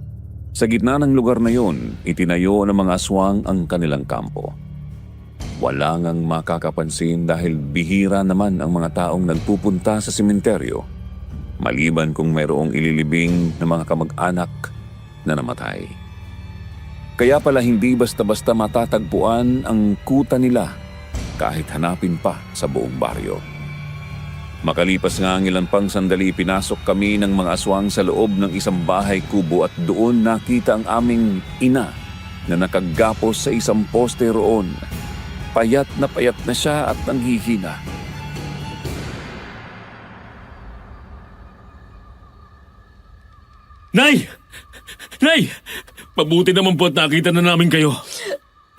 Sa gitna ng lugar na yon, itinayo ng mga aswang ang kanilang kampo. Wala ngang makakapansin dahil bihira naman ang mga taong nagpupunta sa sementeryo. maliban kung mayroong ililibing ng mga kamag-anak na namatay. Kaya pala hindi basta-basta matatagpuan ang kuta nila kahit hanapin pa sa buong baryo. Makalipas nga ang ilan pang sandali, pinasok kami ng mga aswang sa loob ng isang bahay kubo at doon nakita ang aming ina na nakagapos sa isang poste roon. Payat na siya at nanghihina. Nay! Nay! Mabuti naman po at nakita na namin kayo.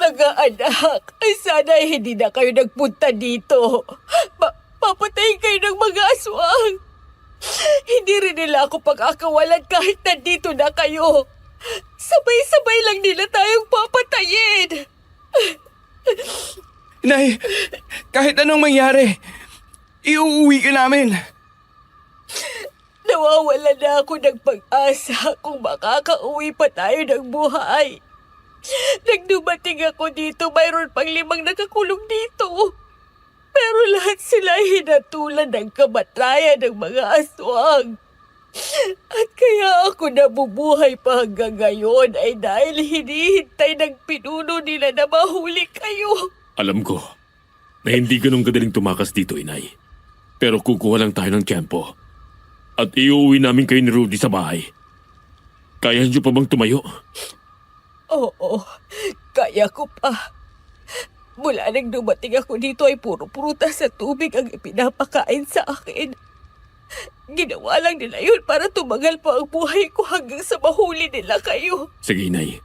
Mga anak, ay sana hindi na kayo nagpunta dito. Papatayin kayo ng mga aswang. Hindi rin nila ako pag-akawalan kahit nandito na kayo. Sabay-sabay lang nila tayong papatayin. Nay, kahit anong mangyari, iuuwi ka namin. Nawawala na ako ng pag-asa kung makakauwi pa tayo ng buhay. Nang dumating ako dito, mayroon pang 5 nakakulong dito. Pero lahat sila hinatulan ng kamatayan ng mga aswang. At kaya ako nabubuhay pa hanggang ngayon ay dahil hinihintay ng pinuno nila na mahuli kayo. Alam ko na hindi ganun kadaling tumakas dito, inay. Pero kukuha lang tayo ng tiyempo. At iuwi namin kayo ni Rudy sa bahay. Kaya niyo pa bang tumayo? Oo, kaya ko pa. Mula nang dumating ako dito ay puro prutas at tubig ang ipinapakain sa akin. Ginawa lang nila yun para tumagal pa ang buhay ko hanggang sa mahuli nila kayo. Sige, inay.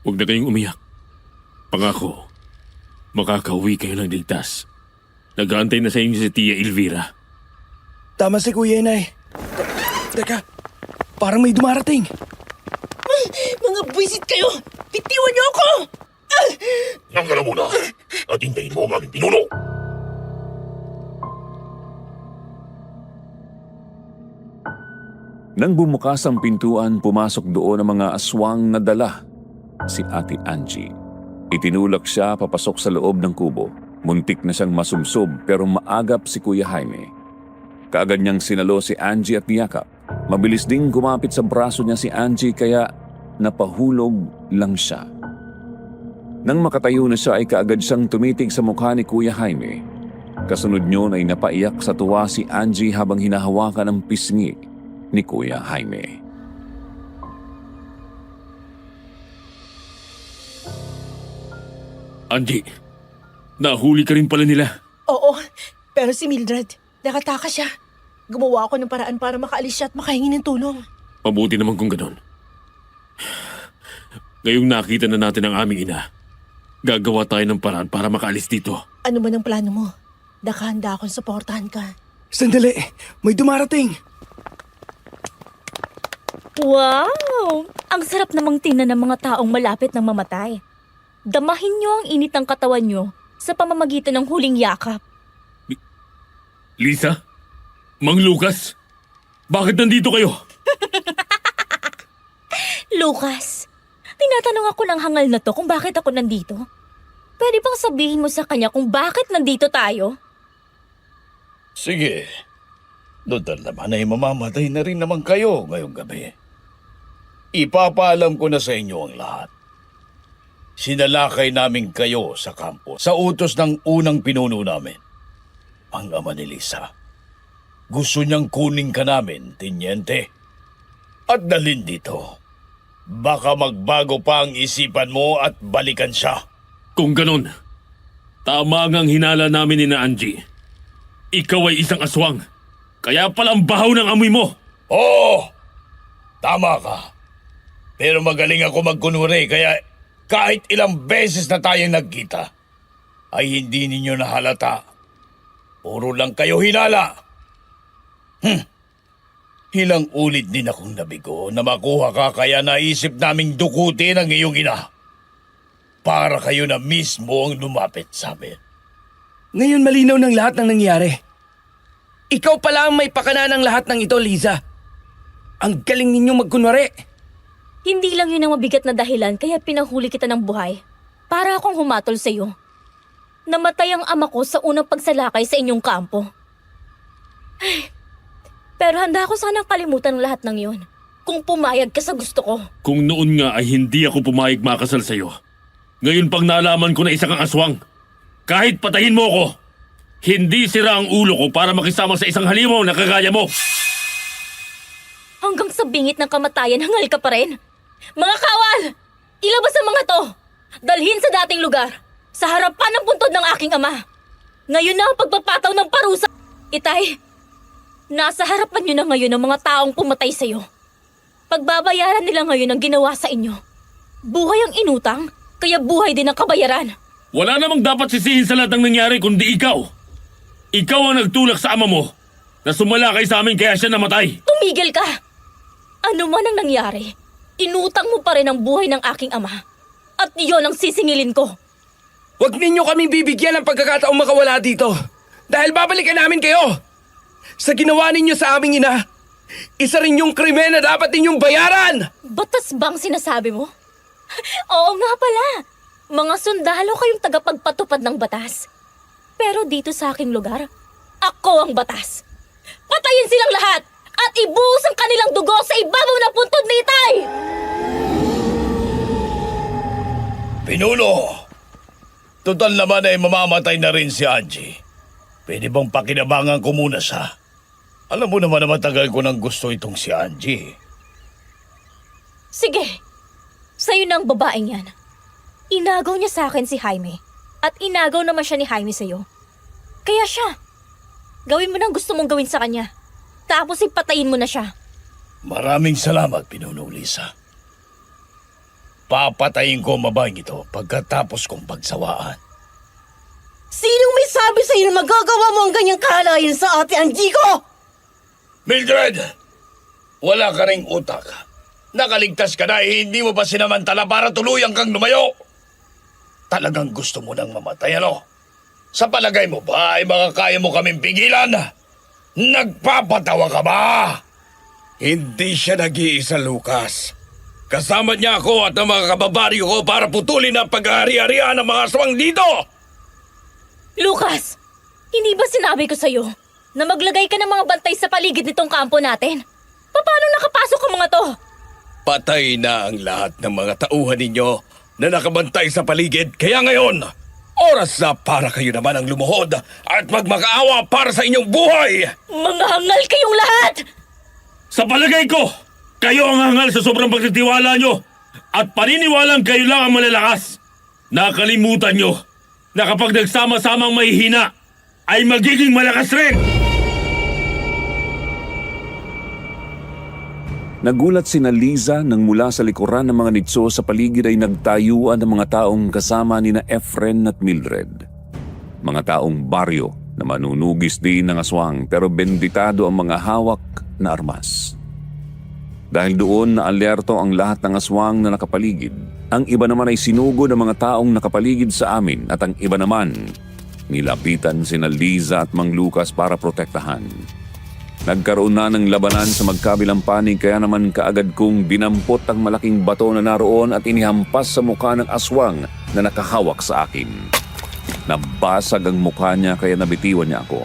Huwag na kayong umiyak. Pangako, makakauwi kayo ng ligtas. Nag-aantay na sa inyo si Tia Elvira. Tama si Kuya Inay. Teka, parang may dumarating. Mga buwisit kayo! Bitiwan niyo ako! Diyan ka na muna at hintayin mo ang aming pinuno. Nang bumukas ang pintuan, pumasok doon ang mga aswang na dala si Ate Angie. Itinulak siya papasok sa loob ng kubo. Muntik na siyang masubsob pero maagap si Kuya Jaime. Kaagad niyang sinalo si Angie at niyakap. Mabilis ding kumapit sa braso niya si Angie kaya napahulog lang siya. Nang makatayo na siya ay kaagad siyang tumitig sa mukha ni Kuya Jaime. Kasunod niyon ay napaiyak sa tuwa si Angie habang hinahawakan ang pisngi ni Kuya Jaime. Angie, nahuli ka rin pala nila. Oo, pero si Mildred, nakataka siya. Gumawa ako ng paraan para makaalis siya at makahingi ng tulong. Mabuti naman kung ganon. Ngayong nakita na natin ang aming ina, gagawa tayo ng paraan para makaalis dito. Ano man ang plano mo? Nakahanda akong suportahan ka. Sandali, may dumarating. Wow! Ang sarap namang tingnan ng mga taong malapit ng mamatay. Damahin niyo ang init ng katawan niyo sa pamamagitan ng huling yakap. Lisa? Mang Lucas? Bakit nandito kayo? Lucas, tinatanong ako ng hangal na to kung bakit ako nandito. Pwede bang sabihin mo sa kanya kung bakit nandito tayo? Sige. Total naman ay mamamatay na rin naman kayo ngayong gabi. Ipapaalam ko na sa inyo ang lahat. Sinalakay namin kayo sa kampo sa utos ng unang pinuno namin, ang ama ni Lisa. Gusto niyang kunin ka namin, Teniente. At dalhin dito. Baka magbago pa ang isipan mo at balikan siya. Kung ganon, tama ang hinala namin ni na Angie. Ikaw ay isang aswang. Kaya pala ang bahaw ng amoy mo. Oo! Tama ka. Pero magaling ako magkunwari kaya kahit ilang beses na tayong nagkita, ay hindi ninyo nahalata. Puro lang kayo hinala. Ilang ulit din akong nabigo na makuha ka kaya naisip naming dukutin ang iyong ina. Para kayo na mismo ang lumapit sa amin. Ngayon malinaw ng lahat ng nangyari. Ikaw pala ang may pakana ng lahat ng ito, Liza. Ang galing ninyong magkunwari. Hindi lang yun ang mabigat na dahilan kaya pinahuli kita ng buhay. Para akong humatol sa iyo. Namatay ang ama ko sa unang pagsalakay sa inyong kampo. Ay, Pero handa ko sanang kalimutan ang lahat ng yun. Kung pumayag ka sa gusto ko. Kung noon nga ay hindi ako pumayag makasal sa'yo, ngayon pang nalaman ko na isa kang aswang. Kahit patayin mo ako, hindi sira ang ulo ko para makisama sa isang halimaw na kagaya mo. Hanggang sa bingit ng kamatayan, hangal ka pa rin. Mga kawal! Ilabas ang mga to! Dalhin sa dating lugar, sa harapan ng puntod ng aking ama. Ngayon na ang pagpapataw ng parusa. Itay, nasa harapan niyo na ngayon ang mga taong pumatay sa'yo. Pagbabayaran nila ngayon ang ginawa sa inyo. Buhay ang inutang, kaya buhay din ang kabayaran. Wala namang dapat sisihin sa lahat ng nangyari kundi ikaw. Ikaw ang nagtulak sa ama mo na sumalakay sa amin kaya siya namatay. Tumigil ka! Ano man ang nangyari, inutang mo pa rin ang buhay ng aking ama. At iyon ang sisingilin ko. Huwag ninyo kaming bibigyan ng pagkakataong makawala dito. Dahil babalikan namin kayo. Sa ginawa ninyo sa aming ina, isa rin yung krimen na dapat ninyong bayaran! Batas bang sinasabi mo? Oo nga pala. Mga sundalo kayong tagapagpatupad ng batas. Pero dito sa aking lugar, ako ang batas. Patayin silang lahat at ibuhos ang kanilang dugo sa ibabaw ng puntod ni Itay! Pinuno, total naman ay mamamatay na rin si Angie. Pwede bang pakinabangan ko muna siya? Alam mo naman na matagal ko nang gusto itong si Angie. Sige, sa'yo na ang babaeng yan. Inagaw niya sa akin si Jaime. At inagaw naman siya ni Jaime sa'yo. Kaya siya, gawin mo na ang gusto mong gawin sa kanya. Tapos ipatayin mo na siya. Maraming salamat, Pinuno Lisa. Papatayin ko ang babaeng ito pagkatapos kong pagsawaan. Sinong may sabi sa'yo na magagawa mo ang ganyang kahalayan sa ate Angie ko? Mildred, wala ka ring utak. Nakaligtas ka na hindi mo pa sinamantala para tuluyang kang lumayo. Talagang gusto mo nang mamatay, ano? Sa palagay mo ba ay makakaya mo kaming pigilan? Nagpapatawa ka ba? Hindi siya nag-iisa, Lucas. Kasama niya ako at ang mga kababaryo ko para putulin ang pag-ahari-harian ng mga aswang dito! Lucas, hindi ba sinabi ko sa'yo na maglagay ka ng mga bantay sa paligid nitong kampo natin? Paano nakapasok ang mga to? Patay na ang lahat ng mga tauhan ninyo na nakabantay sa paligid. Kaya ngayon, oras na para kayo naman ang lumuhod at magmakaawa para sa inyong buhay! Mga hangal kayong lahat! Sa palagay ko, kayo ang hangal sa sobrang pagtitiwala nyo at paniniwalang kayo lang ang malalakas. Nakalimutan nyo na kapag nagsama-samang mahihina, ay magiging malakas rin! Nagulat sina Liza nang mula sa likuran ng mga nitso sa paligid ay nagtayuan ng mga taong kasama nina Efren at Mildred. Mga taong baryo na manunugis din ng aswang pero benditado ang mga hawak na armas. Dahil doon na alerto ang lahat ng aswang na nakapaligid, ang iba naman ay sinugod ng mga taong nakapaligid sa amin at ang iba naman nilapitan sina Liza at Mang Lucas para protektahan. Nagkaroon na ng labanan sa magkabilang panig kaya naman kaagad kong dinampot ang malaking bato na naroon at inihampas sa mukha ng aswang na nakahawak sa akin. Nabasag ang mukha niya kaya nabitiwan niya ako.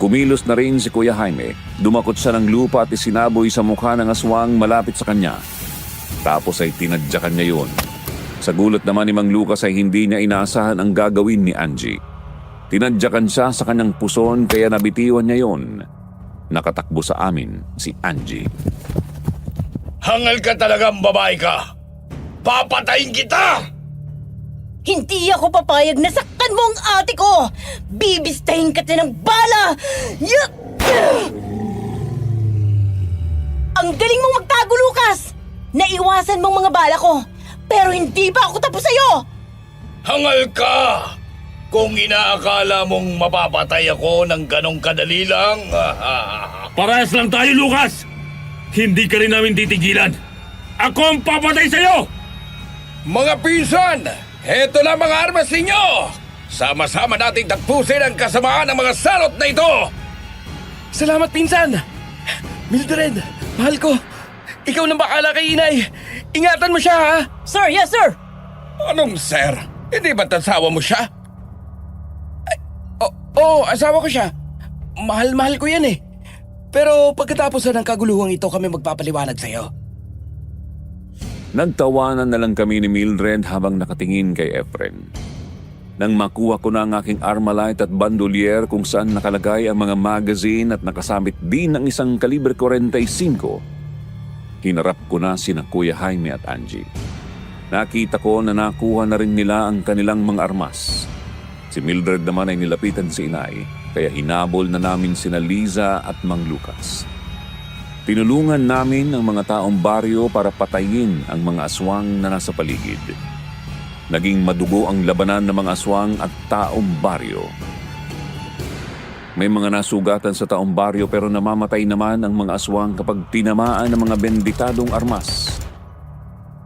Kumilos na rin si Kuya Jaime, dumakot siya ng lupa at isinaboy sa mukha ng aswang malapit sa kanya. Tapos ay tinadyakan niya yun. Sa gulat naman ni Mang Lucas ay hindi niya inaasahan ang gagawin ni Angie. Tinadyakan siya sa kanyang puson kaya nabitiwan niya yun. Nakatakbo sa amin si Angie. Hangal ka talagang babae ka! Papatayin kita! Hindi ako papayag na saktan mo ang ate ko! Bibistahin ka ng bala! Ang galing mong magtago, Lucas! Naiwasan mong mga bala ko, pero hindi pa ako tapos sa'yo! Hangal ka! Kung inaakala mong mapapatay ako ng ganong kadali lang... Parehas lang tayo, Lucas! Hindi ka rin namin titigilan. Ako ang papatay sa'yo! Mga pinsan, heto na mga armas ninyo! Sama-sama nating tagpusin ang kasamaan ng mga salot na ito! Salamat, pinsan! Mildred, mahal ko, ikaw nang bakala kay inay. Ingatan mo siya, ha? Sir, yes sir! Anong sir? Hindi ba tasawa mo siya? Oo, asawa ko siya. Mahal-mahal ko yan eh. Pero pagkatapos na ng kaguluhang ito kami magpapaliwanag sa'yo. Nagtawanan na lang kami ni Mildred habang nakatingin kay Efren. Nang makuha ko na ang aking Armalite at bandolier kung saan nakalagay ang mga magazine at nakasabit din ng isang kalibre 45, hinarap ko na sina Kuya Jaime at Angie. Nakita ko na nakuha na rin nila ang kanilang mga armas. Si Mildred naman ay nilapitan si Inay, kaya hinabol na namin sina Liza at Mang Lucas. Tinulungan namin ang mga taong baryo para patayin ang mga aswang na nasa paligid. Naging madugo ang labanan ng mga aswang at taong baryo. May mga nasugatan sa taong baryo pero namamatay naman ang mga aswang kapag tinamaan ng mga benditadong armas.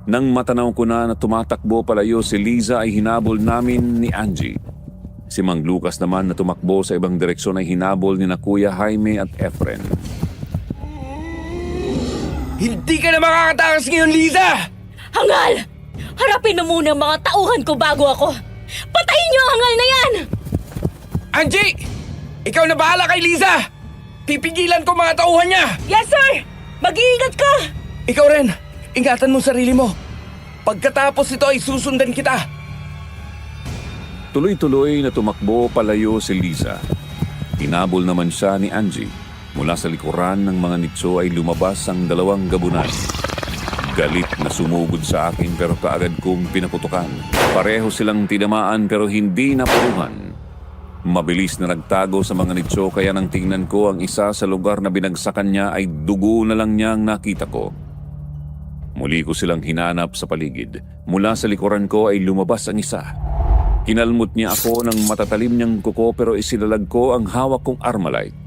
Nang matanaw ko na tumatakbo palayo si Liza ay hinabol namin ni Angie. Si Mang Lucas naman na tumakbo sa ibang direksyon ay hinabol ni na Kuya Jaime at Efren. Hindi ka na makakatakas ngayon, Liza! Hangal! Harapin mo muna ang mga tauhan ko bago ako. Patayin niyo ang hangal na yan! Angie! Ikaw na bahala kay Liza! Pipigilan ko mga tauhan niya! Yes, sir! Mag-iingat ka! Ikaw rin, ingatan mo sarili mo. Pagkatapos ito ay susundan kita. Tuloy-tuloy na tumakbo palayo si Liza. Hinabol naman siya ni Angie. Mula sa likuran ng mga nitso ay lumabas ang dalawang gabunan. Galit na sumugod sa akin pero kaagad kong pinaputukan. Pareho silang tinamaan pero hindi napuruhan. Mabilis na nagtago sa mga nitso kaya nang tingnan ko ang isa sa lugar na binagsakan niya ay dugo na lang niya ang nakita ko. Muli ko silang hinanap sa paligid. Mula sa likuran ko ay lumabas ang isa. Kinalmot niya ako ng matatalim niyang kuko pero isilalag ko ang hawak kong Armalite.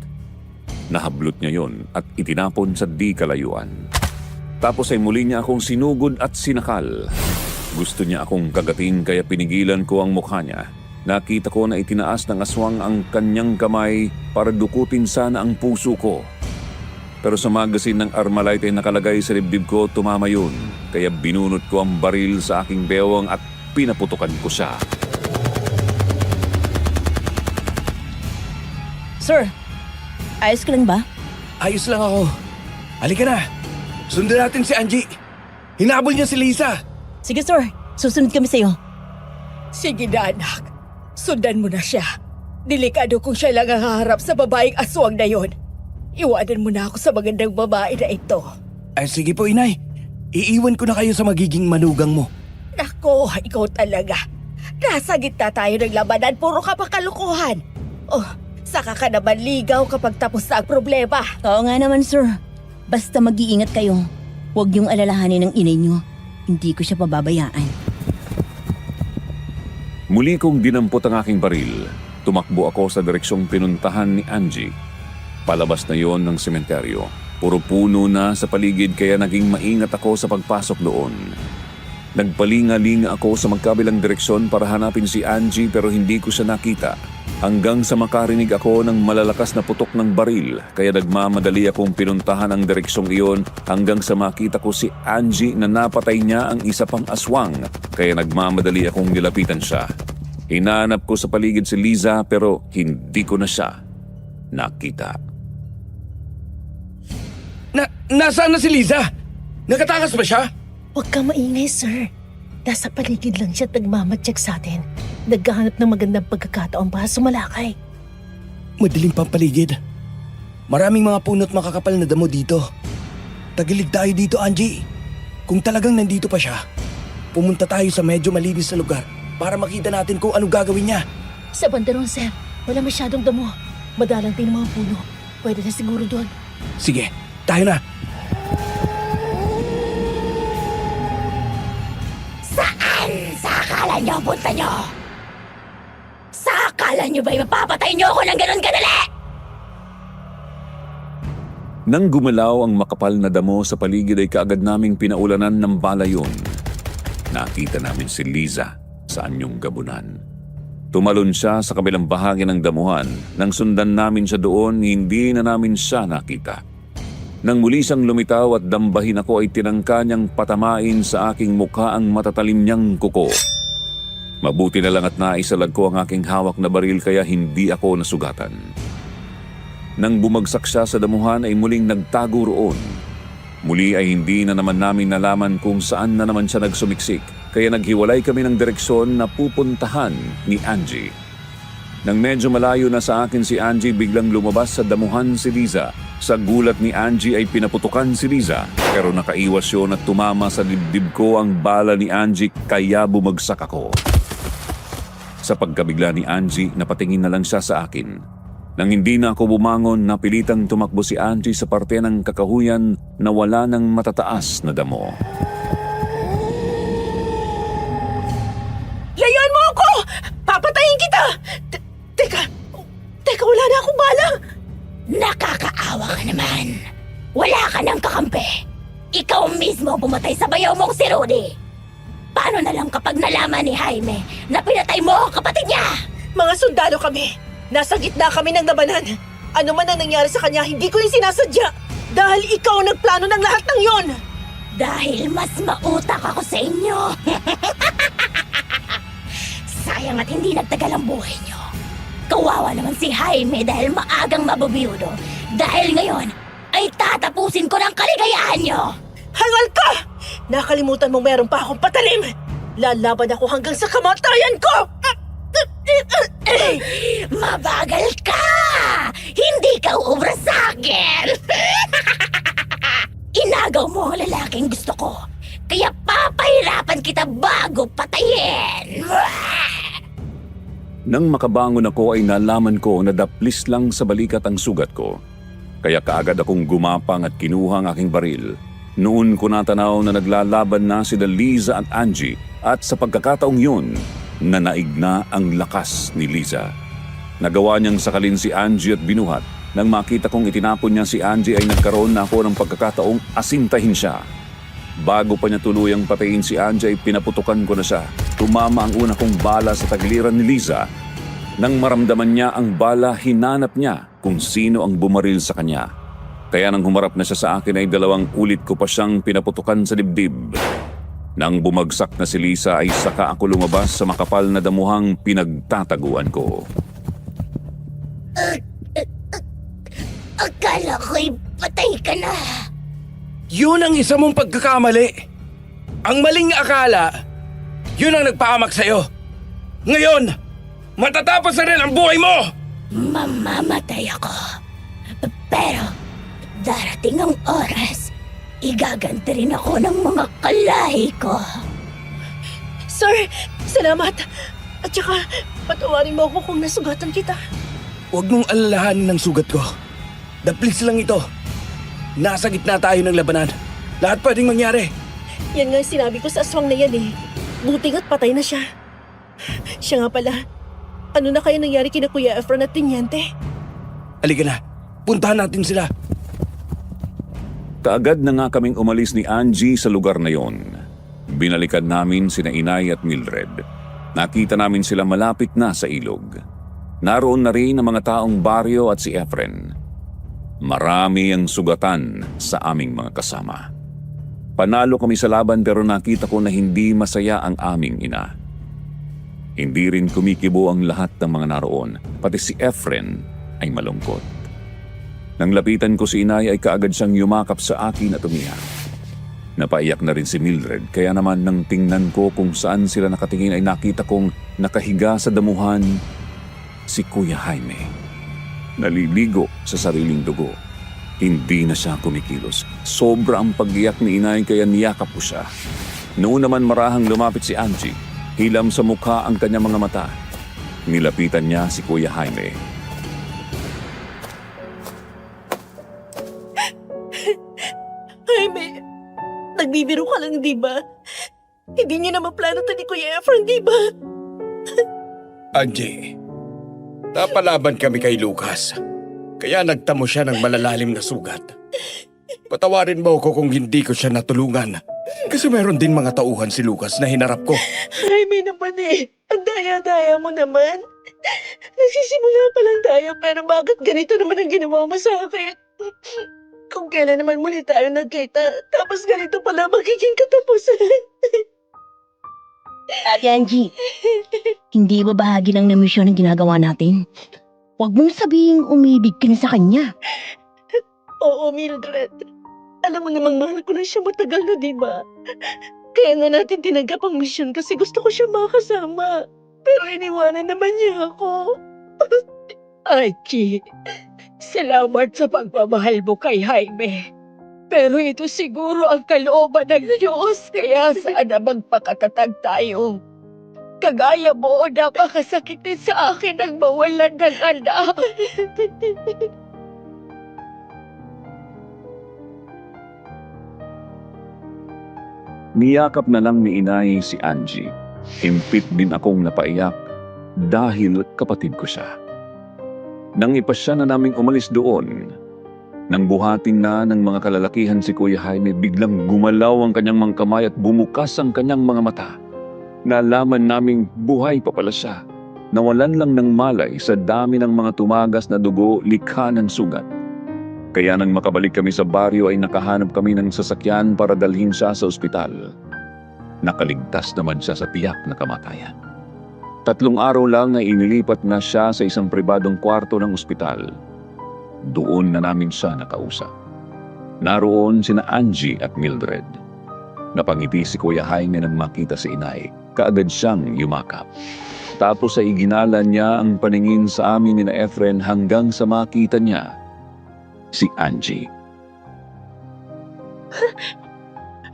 Nahablot niya yon at itinapon sa di kalayuan. Tapos ay muli niya akong sinugod at sinakal. Gusto niya akong kagatin kaya pinigilan ko ang mukha niya. Nakita ko na itinaas ng aswang ang kanyang kamay para dukutin sana ang puso ko. Pero sa magazine ng Armalite ay nakalagay sa dibdib ko tumama yun. Kaya binunot ko ang baril sa aking bewang at pinaputukan ko siya. Sir, ayos ka lang ba? Ayos lang ako. Halika na. Sundan natin si Angie. Hinabol niya si Liza. Sige sir, susunod kami sa'yo. Sige na, anak. Sundan mo na siya. Delikado kung siya lang ang haharap sa babaeng aswang na yon. Iwanan mo na ako sa magandang babae na ito. Ay sige po, Inay. Iiwan ko na kayo sa magiging manugang mo. Nako, ikaw talaga. Nasa gitna tayo ng labanan, puro ka pa kalukuhan. Oh, saka ka naman ligaw kapag tapos na ang problema. Oo nga naman sir. Basta mag-iingat kayo. Huwag niyong alalahanin ng inay niyo. Hindi ko siya pababayaan. Muli kong dinampot ang aking baril. Tumakbo ako sa direksyong pinuntahan ni Angie. Palabas na yon ng sementeryo. Puro puno na sa paligid kaya naging maingat ako sa pagpasok doon. Nagpalinga-linga ako sa magkabilang direksyon para hanapin si Angie pero hindi ko siya nakita. Hanggang sa makarinig ako ng malalakas na putok ng baril kaya nagmamadali akong pinuntahan ang direksyong iyon hanggang sa makita ko si Angie na napatay niya ang isa pang aswang kaya nagmamadali akong nilapitan siya. Hinanap ko sa paligid si Liza pero hindi ko na siya nakita. Nasaan na si Liza? Nakatakas ba siya? Huwag ka maingay, sir. Nasa paligid lang siya at nagmamatsyag sa atin. Naghahanap ng magandang pagkakataon para sumalakay. Madilim pang paligid. Maraming mga puno't makakapal na damo dito. Tagilid tayo dito, Angie. Kung talagang nandito pa siya, pumunta tayo sa medyo malinis na lugar para makita natin kung ano gagawin niya. Sa bandaron, sir. Wala masyadong damo. Madalang din ang mga puno. Pwede na siguro doon. Sige, tayo na. Saan sa akala niyo punta niyo? Sa akala niyo ba'y mapapatay niyo ako ng ganun kadali? Nang gumalaw ang makapal na damo sa paligid ay kaagad naming pinaulanan ng bala yun. Nakita namin si Liza sa anyong gabunan. Tumalon siya sa kabilang bahagi ng damuhan. Nang sundan namin siya doon, hindi na namin siya nakita. Nang muli siyang lumitaw at dambahin ako ay tinangka niyang patamain sa aking mukha ang matatalim niyang kuko. Mabuti na lang at naisalag ko ang aking hawak na baril kaya hindi ako nasugatan. Nang bumagsak siya sa damuhan ay muling nagtago roon. Muli ay hindi na naman namin nalaman kung saan na naman siya nagsumiksik, kaya naghiwalay kami ng direksyon na pupuntahan ni Angie. Nang medyo malayo na sa akin si Angie, biglang lumabas sa damuhan si Liza. Sa gulat ni Angie ay pinaputukan si Liza, pero nakaiwas yun at tumama sa dibdib ko ang bala ni Angie kaya bumagsak ako. Sa pagkabigla ni Angie, napatingin na lang siya sa akin. Nang hindi na ako bumangon, napilitang tumakbo si Angie sa parte ng kakahuyan na wala ng matataas na damo. Layuan mo ako! Papatayin kita! Teka, wala na akong bala! Nakakaawa ka naman. Wala ka ng kakampi. Ikaw mismo pumatay sa bayaw mong si Rudy. Paano na lang kapag nalaman ni Jaime na pinatay mo ang kapatid niya? Mga sundalo kami. Nasa gitna kami ng labanan. Ano man ang nangyari sa kanya, hindi ko rin sinasadya. Dahil ikaw ang nagplano ng lahat ng yon. Dahil mas mautak ako sa inyo. Sayang at hindi nagtagal ang buhay niyo. Kawawa naman si Jaime dahil maagang mabubiyudo. Dahil ngayon ay tatapusin ko ng kaligayahan niyo. Hangal ka! Nakalimutan mo meron pa akong patalim. Lalaban ako hanggang sa kamatayan ko! Mabagal ka! Hindi ka uubra sa akin! Inagaw mo ang lalaking gusto ko. Kaya papahirapan kita bago patayin! Nang makabangon ako ay nalaman ko na daplis lang sa balikat ang sugat ko. Kaya kaagad akong gumapang at kinuha ang aking baril. Noon ko natanaw na naglalaban na sina Liza at Angie at sa pagkakataong yun, nanaig na ang lakas ni Liza. Nagawa niyang sakalin si Angie at binuhat. Nang makita kong itinapon niya si Angie ay nagkaroon na ako ng pagkakataong asintahin siya. Bago pa niya tuluyang patayin si Angie ay pinaputukan ko na siya. Tumama ang una kong bala sa tagliran ni Liza. Nang maramdaman niya ang bala, hinanap niya kung sino ang bumaril sa kanya. Kaya nang humarap na siya sa akin ay 2 ulit ko pa siyang pinaputukan sa dibdib. Nang bumagsak na si Liza ay saka ako lumabas sa makapal na damuhang pinagtataguan ko. Akala ko'y patay ka na. Yun ang isa mong pagkakamali. Ang maling akala, yun ang nagpaamak sa'yo. Ngayon, matatapos na rin ang buhay mo! Mamamatay ako. Pero darating ang oras, igaganti rin ako ng mga kalahi ko. Sir, salamat. At saka, patawarin mo ako kung nasugatan kita. Huwag mong alalahanin ang sugat ko. Daplis lang ito. Nasa gitna tayo ng labanan. Lahat pwedeng mangyari. Yan nga ang sinabi ko sa aswang na yan eh. Buti nga't patay na siya. Siya nga pala, ano na kaya nangyari kina Kuya Efron at Tiniente? Halika na, puntahan natin sila. Kaagad na nga kaming umalis ni Angie sa lugar na yon. Binalikan namin sina Inay at Mildred. Nakita namin sila malapit na sa ilog. Naroon na rin ang mga taong baryo at si Efren. Marami ang sugatan sa aming mga kasama. Panalo kami sa laban pero nakita ko na hindi masaya ang aming ina. Hindi rin kumikibo ang lahat ng mga naroon, pati si Efren ay malungkot. Nang lapitan ko si Inay ay kaagad siyang yumakap sa akin at umiyak. Napaiyak na rin si Mildred kaya naman nang tingnan ko kung saan sila nakatingin ay nakita kong nakahiga sa damuhan si Kuya Jaime. Naliligo sa sariling dugo. Hindi na siya kumikilos. Sobra ang pag-iyak ni Inay kaya niyakap ko siya. Noon naman marahang lumapit si Angie. Hilam sa mukha ang kanyang mga mata. Nilapitan niya si Kuya Jaime. Jaime, nagbibiro ka lang, di ba? Hindi niyo naman plano to ni Kuya Efron, di ba? Angie, napalaban kami kay Lucas. Kaya nagtamo siya ng malalalim na sugat. Patawarin mo ako kung hindi ko siya natulungan. Kasi meron din mga tauhan si Lucas na hinarap ko. Jaime naman eh, ang daya-daya mo naman. Nagsisimula pa lang tayo pero bakit ganito naman ang ginawa mo sa akin? Kung kailan naman muli tayo nagkita, tapos ganito pala magiging katapusan. Ate Angie, hindi ba bahagi lang ng misyon ang ginagawa natin? Huwag mong sabihing umibig ka na sa kanya. Oo, Mildred. Alam mo namang mahal ko na siya matagal na, di ba? Kaya nga natin tinanggap ang misyon kasi gusto ko siya makasama. Pero iniwanan naman niya ako. Archie, salamat sa pagmamahal mo kay Jaime. Pero ito siguro ang kalooban ng Diyos, kaya sana magpakatatag tayo. Kagaya mo, napakasakit din sa akin ang mawalan ng anak. Niyakap na lang ni inay si Angie. Impit din akong napaiyak dahil kapatid ko siya. Nang ipasya na naming umalis doon, nang buhatin na ng mga kalalakihan si Kuya Jaime, biglang gumalaw ang kanyang mga kamay at bumukas ang kanyang mga mata. Nalaman naming buhay pa pala siya. Nawalan lang ng malay sa dami ng mga tumagas na dugo, likha ng sugat. Kaya nang makabalik kami sa baryo ay nakahanap kami ng sasakyan para dalhin siya sa ospital. Nakaligtas naman siya sa tiyak na kamatayan. 3 araw lang ay inilipat na siya sa isang pribadong kwarto ng ospital. Doon na namin siya nakausap. Naroon sina Angie at Mildred. Napangiti si Kuya Jaime nang makita si inay. Kaagad siyang yumakap. Tapos ay iginala niya ang paningin sa amin ni na Efren hanggang sa makita niya si Angie.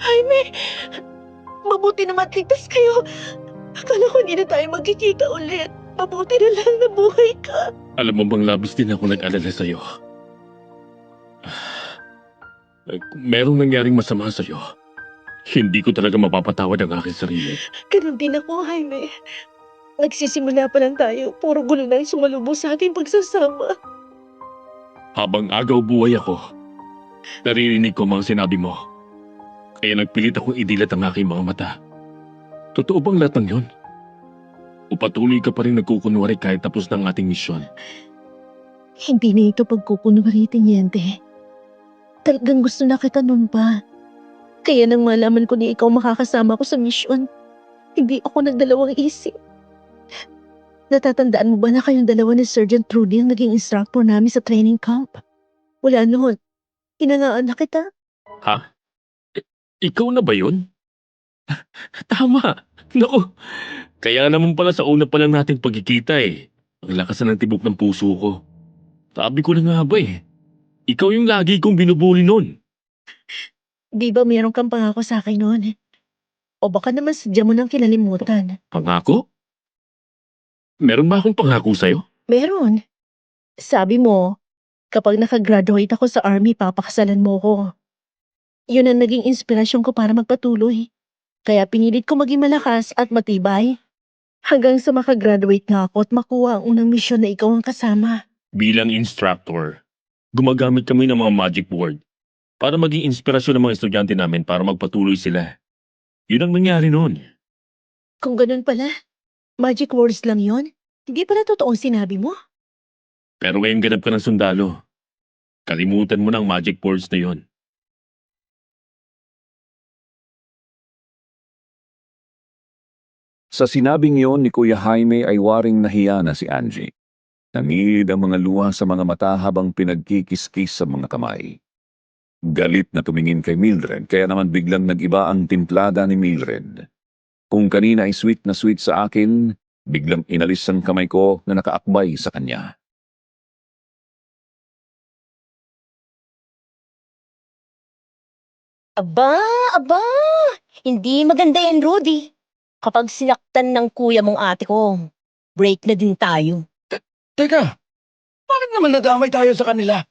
Jaime, mabuti naman ligtas kayo. Akala ko hindi na tayo magkikita ulit. Mabuti na lang na buhay ka. Alam mo bang labis din ako nag-alala sa'yo? Kung merong nangyaring masama sa'yo, hindi ko talaga mapapatawad ang aking sarili. Ganun din ako, Jaime. Nagsisimula pa lang tayo. Puro gulo na yung sumalubong sa ating pagsasama. Habang agaw buhay ako, naririnig ko ang mga sinabi mo. Kaya nagpilit akong idilat ang aking mga mata. Totoo bang lahat ng yun? O patuloy ka pa rin nagkukunwari kahit tapos ng ating misyon? Hindi na ito pagkukunwari, Teniente. Talagang gusto na kita nun pa. Kaya nang malaman ko na ikaw makakasama ko sa misyon, hindi ako nagdalawang isip. Natatandaan mo ba na kayong dalawa ni Sergeant Trudy ang naging instructor namin sa training camp? Wala noon. Hinangaan na kita. Ha? Ikaw na ba yun? Tama. Naku, kaya naman pala sa una pa lang nating pagkikita eh. Ang lakas na ng tibok ng puso ko. Sabi ko na nga ba eh. Ikaw yung lagi kong binubuli nun. Di ba meron kang pangako sa akin noon? O baka naman sadya mo nang kinalimutan. Pangako? Meron ba akong pangako sa'yo? Meron. Sabi mo, kapag nakagraduate ako sa army, papakasalan mo ko. Yun ang naging inspirasyon ko para magpatuloy. Kaya pinilit ko maging malakas at matibay. Hanggang sa makagraduate na ako at makuha ang unang misyon na ikaw ang kasama. Bilang instructor, gumagamit kami ng mga magic word para maging inspirasyon ng mga estudyante namin para magpatuloy sila. Yun ang nangyari noon. Kung ganun pala, magic words lang yon. Hindi pala totoong sinabi mo. Pero ngayon ganap ka ng sundalo. Kalimutan mo na ang magic words na yon. Sa sinabing yon ni Kuya Jaime ay waring nahiya na si Angie. Nangilid ang mga luha sa mga mata habang pinagkikiskis sa mga kamay. Galit na tumingin kay Mildred kaya naman biglang nag-iba ang timplada ni Mildred. Kung kanina ay sweet na sweet sa akin, biglang inalis ang kamay ko na nakaakbay sa kanya. Aba, aba! Hindi maganda yan, Rudy. Kapag sinaktan ng kuya mong ate ko, break na din tayo. Teka, bakit naman nadamay tayo sa kanila?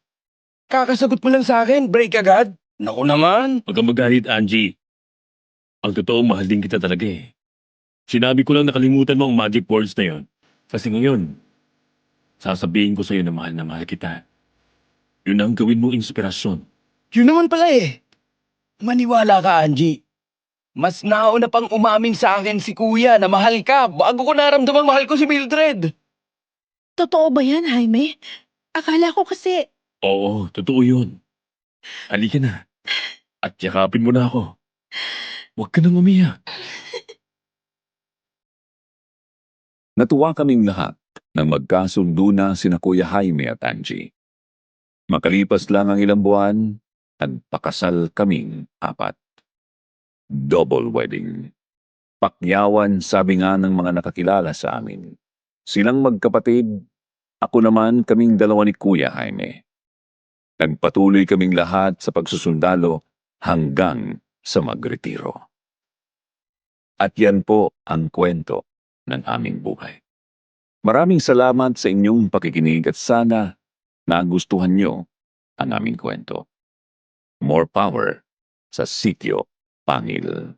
Kakasagot mo lang sa akin, break agad. Naku naman. Huwag kang magalit, Angie. Ang totoo, mahal din kita talaga eh. Sinabi ko lang nakalimutan mo ang magic words na yon. Kasi ngayon, sasabihin ko sa'yo na mahal kita. Yun ang gawin mong inspirasyon. Yun naman pala eh. Maniwala ka, Angie. Mas nauna pang umamin sa akin si Kuya na mahal ka bago ko naramdamang mahal ko si Mildred. Totoo ba yan, Jaime? Akala ko kasi... Oo, totoo yun. Halika na. At yakapin mo na ako. Huwag ka nang umiyak. Natuwa kaming lahat nang magkasundo na sina Kuya Jaime at Angie. Makalipas lang ang ilang buwan, nagpakasal kaming 4. Double wedding. Pakyawan, sabi nga ng mga nakakilala sa amin. Silang magkapatid, ako naman kaming 2 ni Kuya Jaime. Nagpatuloy kaming lahat sa pagsusundalo hanggang sa magretiro. At yan po ang kwento ng aming buhay. Maraming salamat sa inyong pakikinig at sana nagustuhan nyo ang aming kwento. More power sa Sitio Pangil.